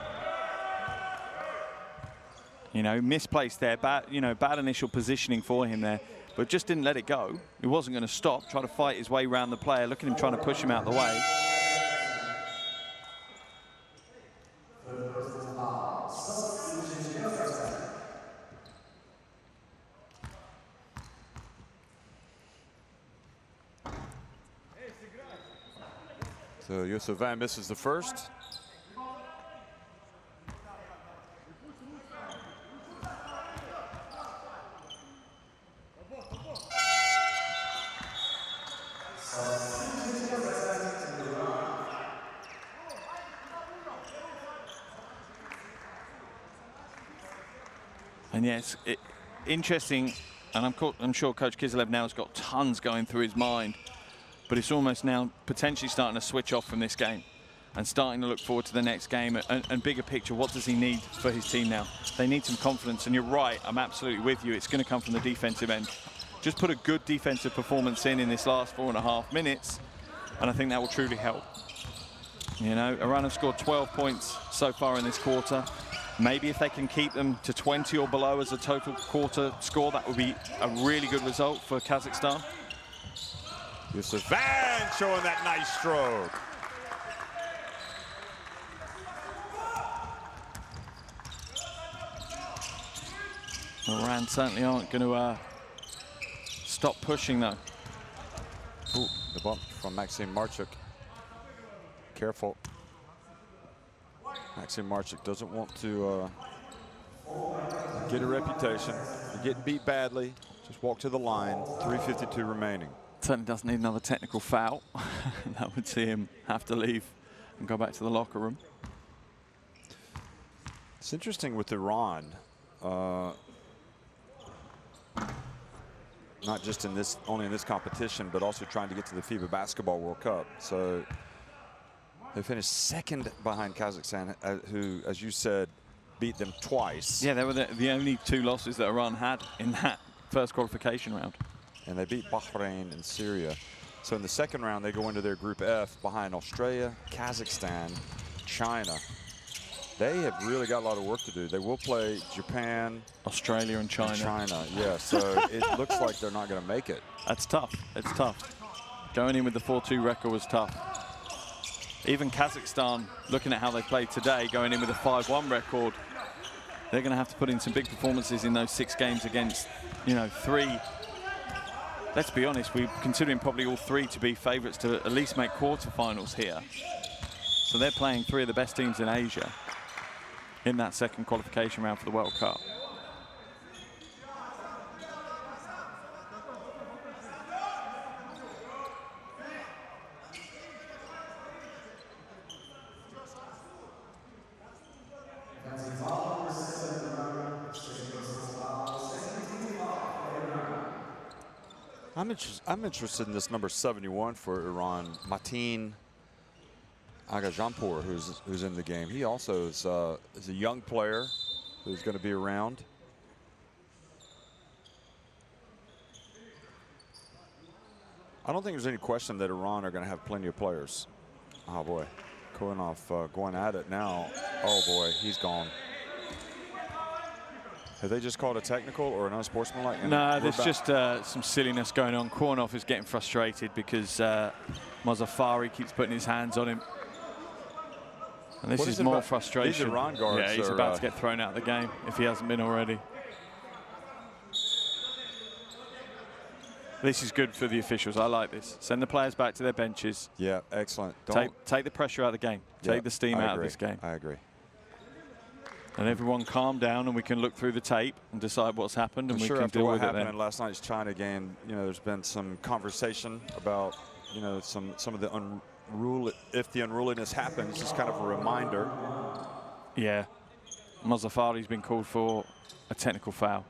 You know, misplaced there, bad initial positioning for him there, but just didn't let it go. He wasn't going to stop, try to fight his way around the player. Look at him trying to push him out of the way. So Yusuf Van misses the first. And yes, interesting, and I'm sure Coach Kiselev now has got tons going through his mind, but it's almost now potentially starting to switch off from this game and starting to look forward to the next game and bigger picture. What does he need for his team now? They need some confidence, and you're right, I'm absolutely with you. It's going to come from the defensive end. Just put a good defensive performance in this last 4.5 minutes, and I think that will truly help. You know, Iran have scored 12 points so far in this quarter. Maybe if they can keep them to 20 or below as a total quarter score, that would be a really good result for Kazakhstan. Yusuf Van showing that nice stroke. Iran certainly aren't going to stop pushing, though. Ooh, the bump from Maxim Marchuk. Careful. Maxim Marchuk doesn't want to get a reputation. You get beat badly, just walk to the line. 3:52 remaining. Certainly doesn't need another technical foul. That would see him have to leave and go back to the locker room. It's interesting with Iran. Not just only in this competition, but also trying to get to the FIBA Basketball World Cup. So they finished second behind Kazakhstan, who, as you said, beat them twice. Yeah, they were the only 2 losses that Iran had in that first qualification round. And they beat Bahrain and Syria. So in the second round, they go into their Group F behind Australia, Kazakhstan, China. They have really got a lot of work to do. They will play Japan, Australia, and China. Yeah, so it looks like they're not going to make it. That's tough. It's tough. Going in with the 4-2 record was tough. Even Kazakhstan, looking at how they played today, going in with a 5-1 record, they're going to have to put in some big performances in those 6 games against, 3. Let's be honest, we're considering probably all 3 to be favourites to at least make quarterfinals here. So they're playing 3 of the best teams in Asia. in that second qualification round for the World Cup. I'm interested in this number 71 for Iran, Mateen Agajanpour, who's in the game. He also is a young player who's going to be around. I don't think there's any question that Iran are going to have plenty of players. Oh boy, Koinov going at it now. Oh boy, he's gone. Have they just called a technical or an unsportsmanlike? No, there's just some silliness going on. Koinov is getting frustrated because Mozaffari keeps putting his hands on him. And this is more frustration. These Iran guards yeah, he's about to get thrown out of the game if he hasn't been already. This is good for the officials. I like this. Send the players back to their benches. Yeah, excellent. Take the pressure out of the game. Take the steam out of this game. I agree. And everyone calm down, and we can look through the tape and decide what's happened, and we can deal with it then. After what happened in last night's China game, you know, there's been some conversation about, you know, some of the if the unruliness happens, it's kind of a reminder. Yeah, Mozaffari's been called for a technical foul.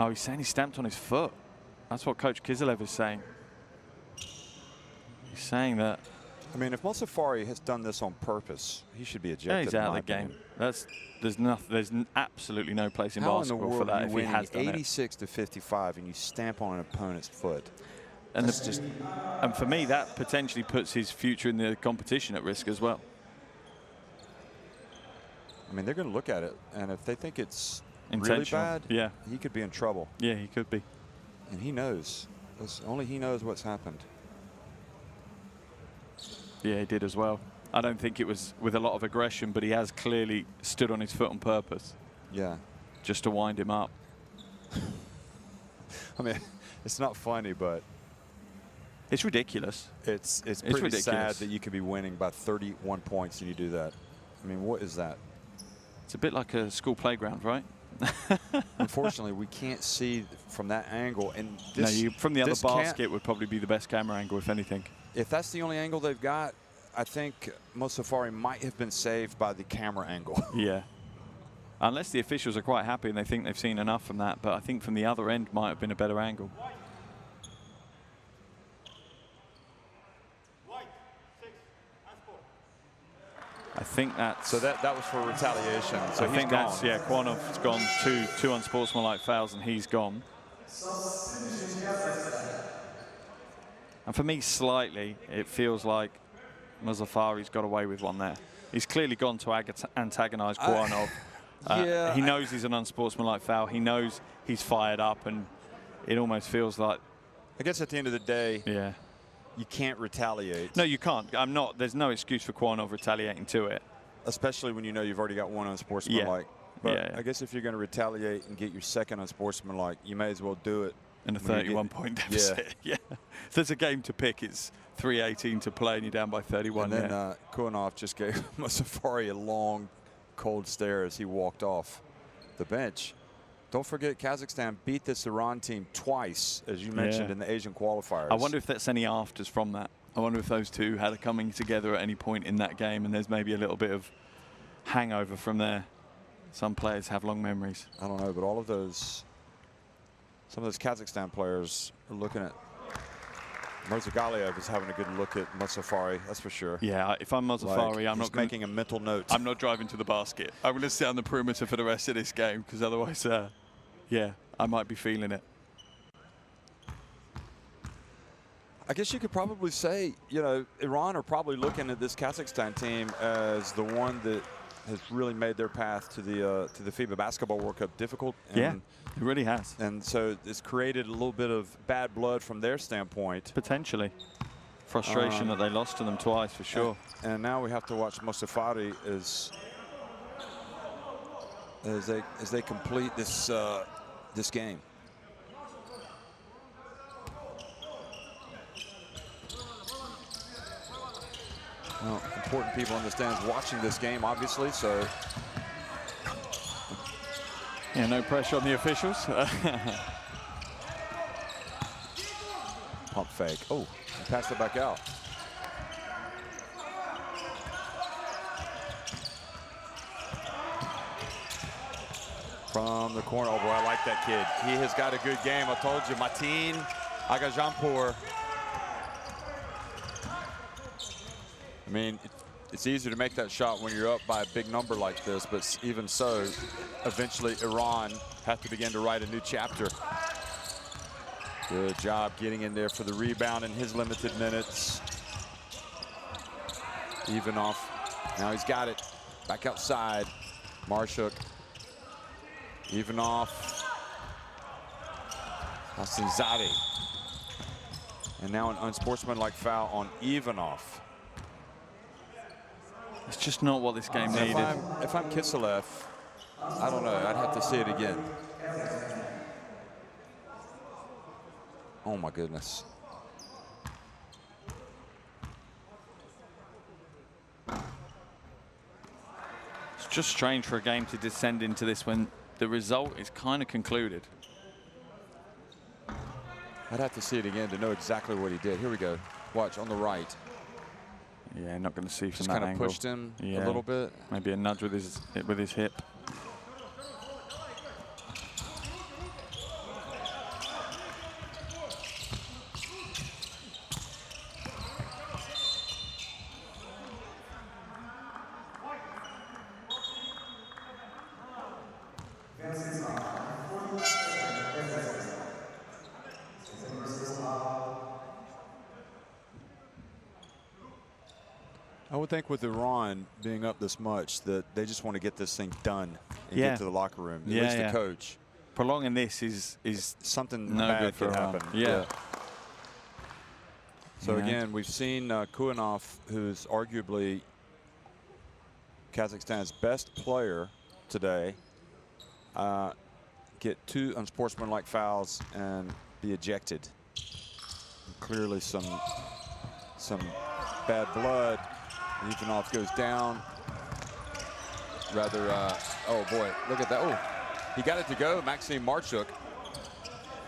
Oh, he's saying he stamped on his foot. That's what Coach Kizilev is saying. He's saying that. I mean, if Mozaffari has done this on purpose, he should be ejected. Yeah, he's out of the game. There's absolutely no place in basketball for that if he has done it. 86 to 55, and you stamp on an opponent's foot. And and for me, that potentially puts his future in the competition at risk as well. I mean, they're going to look at it, and if they think it's intentional, really bad, yeah, he could be in trouble. Yeah, he could be. And he knows. Only he knows what's happened. Yeah, he did as well. I don't think it was with a lot of aggression, but he has clearly stood on his foot on purpose. Yeah. Just to wind him up. I mean, it's not funny, but it's ridiculous. It's pretty ridiculous. Sad that you could be winning by 31 points and you do that. I mean, what is that? It's a bit like a school playground, right? Unfortunately, we can't see from that angle. And this, no, from the other basket would probably be the best camera angle, if anything. If that's the only angle they've got, I think Mozaffari might have been saved by the camera angle. Yeah. Unless the officials are quite happy and they think they've seen enough from that. But I think from the other end might have been a better angle. I think that's... So that was for retaliation. So I think that's, yeah, Koinov's gone two unsportsmanlike fouls and he's gone. And for me, slightly, it feels like Mozaffari's got away with one there. He's clearly gone to antagonise Koinov. Yeah, he knows he's an unsportsmanlike foul. He knows he's fired up, and it almost feels like... I guess at the end of the day, yeah, you can't retaliate. No, you can't. There's no excuse for Koinov retaliating to it. Especially when you know you've already got one unsportsmanlike. Yeah. But yeah. I guess if you're going to retaliate and get your second unsportsmanlike, you may as well do it. In a 31-point deficit. Yeah. If there's a game to pick, it's 3:18 to play and you're down by 31. And then Koinov just gave Mozaffari a long, cold stare as he walked off the bench. Don't forget, Kazakhstan beat this Iran team twice, as you mentioned, in the Asian qualifiers. I wonder if that's any afters from that. I wonder if those two had a coming together at any point in that game, and there's maybe a little bit of hangover from there. Some players have long memories. I don't know, but all of those... Some of those Kazakhstan players are looking at Mirzagaliev is having a good look at Mozaffari, that's for sure. Yeah, if I'm Mozaffari, I'm not making a mental note. I'm not driving to the basket. I'm going to sit on the perimeter for the rest of this game because otherwise, yeah, I might be feeling it. I guess you could probably say, you know, Iran are probably looking at this Kazakhstan team as the one that has really made their path to the FIBA Basketball World Cup difficult. And yeah, it really has. And so it's created a little bit of bad blood from their standpoint. Potentially. Frustration that they lost to them twice, for sure. And now we have to watch Mozaffari as they complete this this game. Well, important people in the stands watching this game, obviously, so. Yeah, no pressure on the officials. Pump fake. Oh, he passed it back out. From the corner. Oh, boy, I like that kid. He has got a good game. I told you, Mateen Agajanpour. I mean, it's easier to make that shot when you're up by a big number like this, but even so, eventually Iran have to begin to write a new chapter. Good job getting in there for the rebound in his limited minutes. Ivanov, now he's got it. Back outside, Marshuk. Ivanov, Hassanzadeh. And now an unsportsmanlike foul on Ivanov. It's just not what this game needed. If I'm Kiselev, I don't know. I'd have to see it again. Oh, my goodness. It's just strange for a game to descend into this when the result is kind of concluded. I'd have to see it again to know exactly what he did. Here we go. Watch on the right. Yeah, not going to see from Just that kind of angle. pushed him a little bit. Maybe a nudge with his hip. I would think with Iran being up this much that they just want to get this thing done and get to the locker room. At least the coach. Prolonging this is something no bad good for could Iran. happen. Yeah. So again, we've seen Kuanov, who's arguably Kazakhstan's best player today, get 2 unsportsmanlike fouls and be ejected. Clearly some bad blood. Ivanov goes down. Rather, oh boy, look at that. Oh, he got it to go, Maxim Marchuk.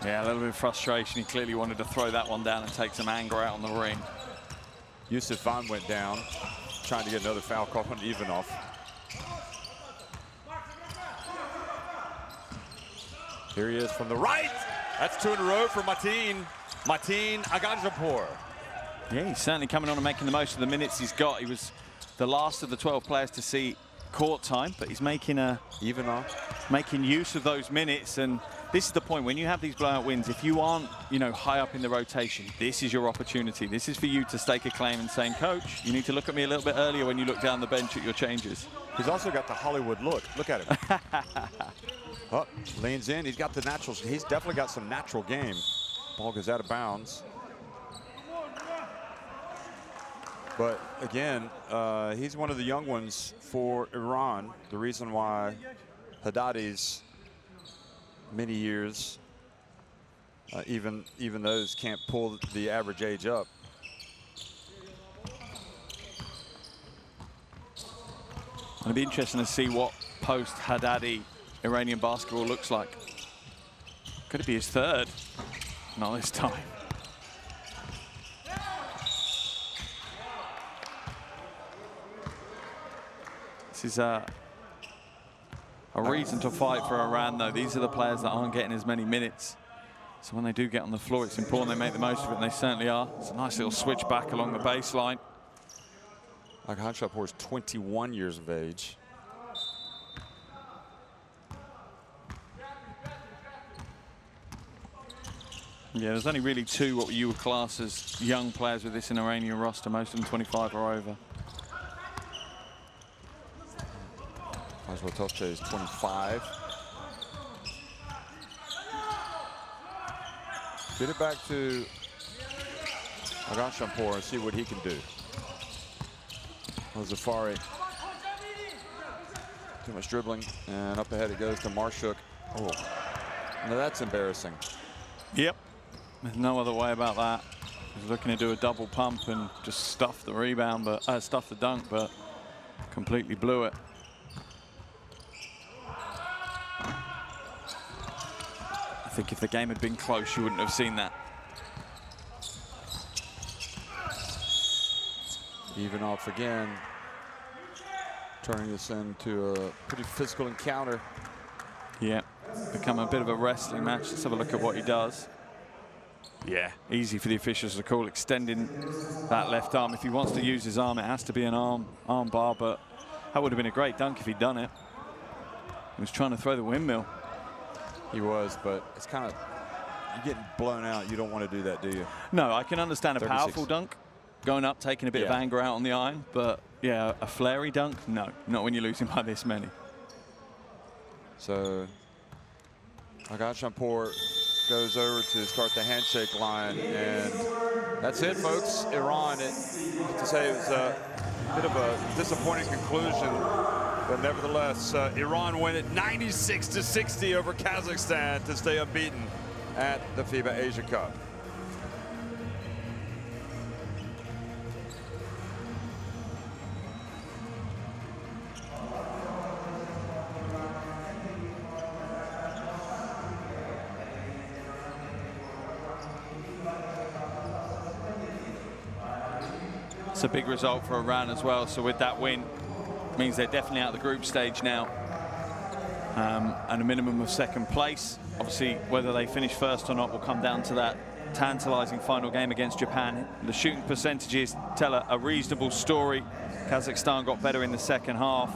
Yeah, a little bit of frustration. He clearly wanted to throw that one down and take some anger out on the ring. Yusuf Van went down, trying to get another foul call on Ivanov. Here he is from the right. That's 2 in a row for Mateen Agajanpour. Yeah, he's certainly coming on and making the most of the minutes he's got. He was the last of the 12 players to see court time, but he's making use of those minutes. And this is the point, when you have these blowout wins, if you aren't, high up in the rotation, this is your opportunity. This is for you to stake a claim and saying, coach, you need to look at me a little bit earlier when you look down the bench at your changes. He's also got the Hollywood look. Look at him. Oh, leans in. He's got the natural. He's definitely got some natural game. Ball goes out of bounds. But again, he's one of the young ones for Iran. The reason why Haddadi's many years, even those can't pull the average age up. It'll be interesting to see what post-Haddadi Iranian basketball looks like. Could it be his 3rd? Not this time. This is a reason to fight for Iran, though. These are the players that aren't getting as many minutes. So when they do get on the floor, it's important they make the most of it, and they certainly are. It's a nice little switch back along the baseline. Agajanpour is 21 years of age. Yeah, there's only really 2 what you would class as young players with this in Iranian roster. Most of them 25 or over. Toche is 25. Get it back to Agajanpour and see what he can do. Zafari. Too much dribbling, and up ahead it goes to Marshuk. Oh, now that's embarrassing. Yep, there's no other way about that. Was looking to do a double pump and just stuff the rebound, but stuff the dunk, but completely blew it. I think if the game had been close, you wouldn't have seen that. Even off again, turning this into a pretty physical encounter. Yeah, become a bit of a wrestling match. Let's have a look at what he does. Yeah, easy for the officials to call, extending that left arm. If he wants to use his arm, it has to be an arm bar, but that would have been a great dunk if he'd done it. He was trying to throw the windmill. He was, but it's kind of, you're getting blown out. You don't want to do that, do you? No, I can understand a 36. powerful dunk, going up, taking a bit of anger out on the iron, but yeah, a flary dunk, no, not when you're losing by this many. So, Agachampur goes over to start the handshake line, and that's it, folks. Iran, to say it was a bit of a disappointing conclusion, but nevertheless, Iran win it 96-60 over Kazakhstan to stay unbeaten at the FIBA Asia Cup. It's a big result for Iran as well. So with that win, means they're definitely out of the group stage now, and a minimum of second place. Obviously, whether they finish first or not will come down to that tantalizing final game against Japan. The shooting percentages tell a reasonable story. Kazakhstan got better in the second half,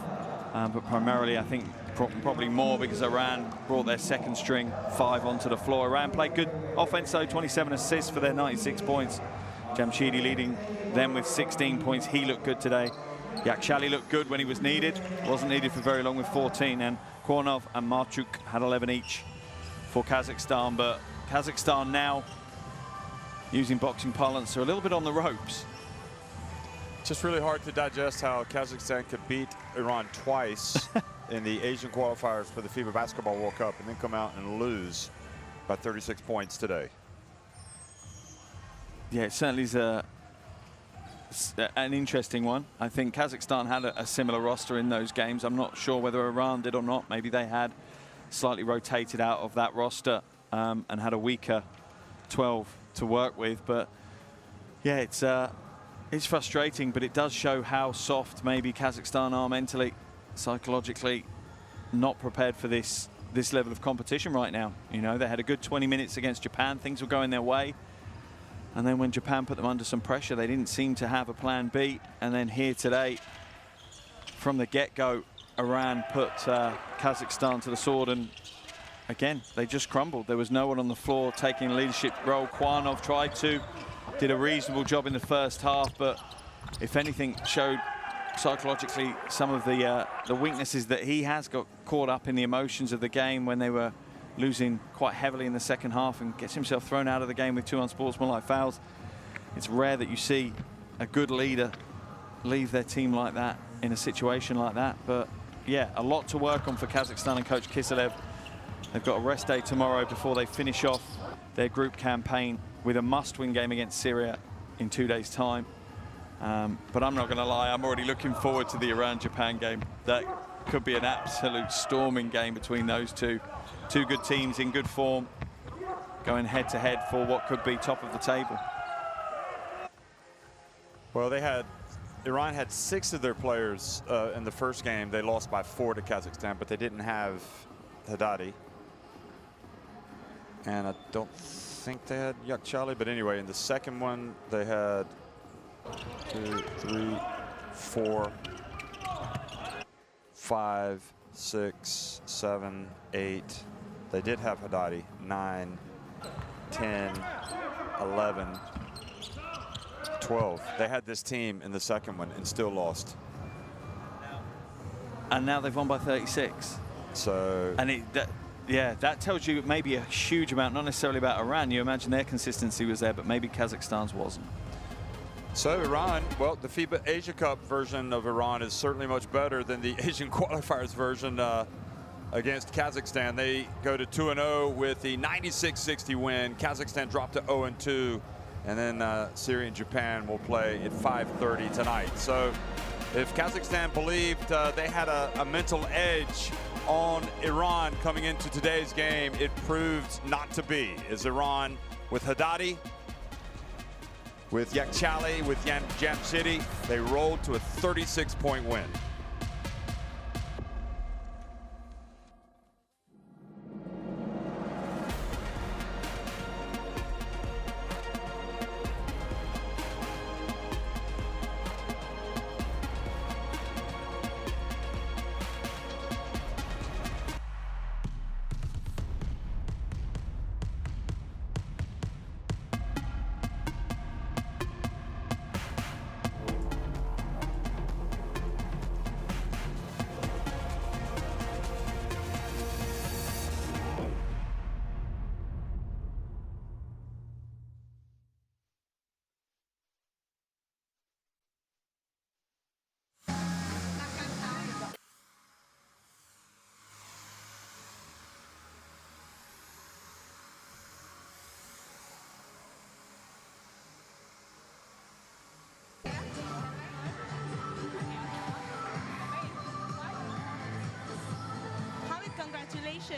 but primarily I think probably more because Iran brought their second string 5 onto the floor. Iran played good offense though, 27 assists for their 96 points. Jamshidi leading them with 16 points. He looked good today. Yakhshali looked good when he was needed. Wasn't needed for very long with 14. And Kornov and Marchuk had 11 each for Kazakhstan. But Kazakhstan now, using boxing parlance, are a little bit on the ropes. Just really hard to digest how Kazakhstan could beat Iran twice in the Asian qualifiers for the FIBA Basketball World Cup and then come out and lose by 36 points today. Yeah, it certainly is an interesting one. I think Kazakhstan had a similar roster in those games. I'm not sure whether Iran did or not. Maybe they had slightly rotated out of that roster and had a weaker 12 to work with. But yeah, it's frustrating, but it does show how soft maybe Kazakhstan are mentally, psychologically, not prepared for this level of competition right now. You know, they had a good 20 minutes against Japan. Things were going their way. And then when Japan put them under some pressure, they didn't seem to have a plan B. And then here today, from the get-go, Iran put Kazakhstan to the sword. And again, they just crumbled. There was no one on the floor taking a leadership role. Kwanov tried to, did a reasonable job in the first half, but if anything, showed psychologically some of the weaknesses that he has got caught up in the emotions of the game when they were losing quite heavily in the second half, and gets himself thrown out of the game with 2 unsportsmanlike fouls. It's rare that you see a good leader leave their team like that in a situation like that. But yeah, a lot to work on for Kazakhstan and Coach Kiselev. They've got a rest day tomorrow before they finish off their group campaign with a must-win game against Syria in 2 days' time. But I'm not going to lie, I'm already looking forward to the Iran-Japan game. That could be an absolute storming game between those two. Two good teams in good form, going head-to-head for what could be top of the table. Well, Iran had 6 of their players in the first game. They lost by 4 to Kazakhstan, but they didn't have Haddadi. And I don't think they had Yakhshali, but anyway, in the second one, they had 2, 3, 4, 5, 6, 7, 8. They did have Haddadi, 9, 10, 11, 12. They had this team in the second one and still lost. And now they've won by 36. So. And that tells you maybe a huge amount, not necessarily about Iran. You imagine their consistency was there, but maybe Kazakhstan's wasn't. So Iran, well, the FIBA Asia Cup version of Iran is certainly much better than the Asian qualifiers version against Kazakhstan. They go to 2-0 with the 96-60 win. Kazakhstan dropped to 0-2 And then Syria and Japan will play at 5:30 tonight. So if Kazakhstan believed they had a mental edge on Iran coming into today's game, it proved not to be, as Iran with Haddadi, with Yakhchali, with Jamshidi, they rolled to a 36-point win.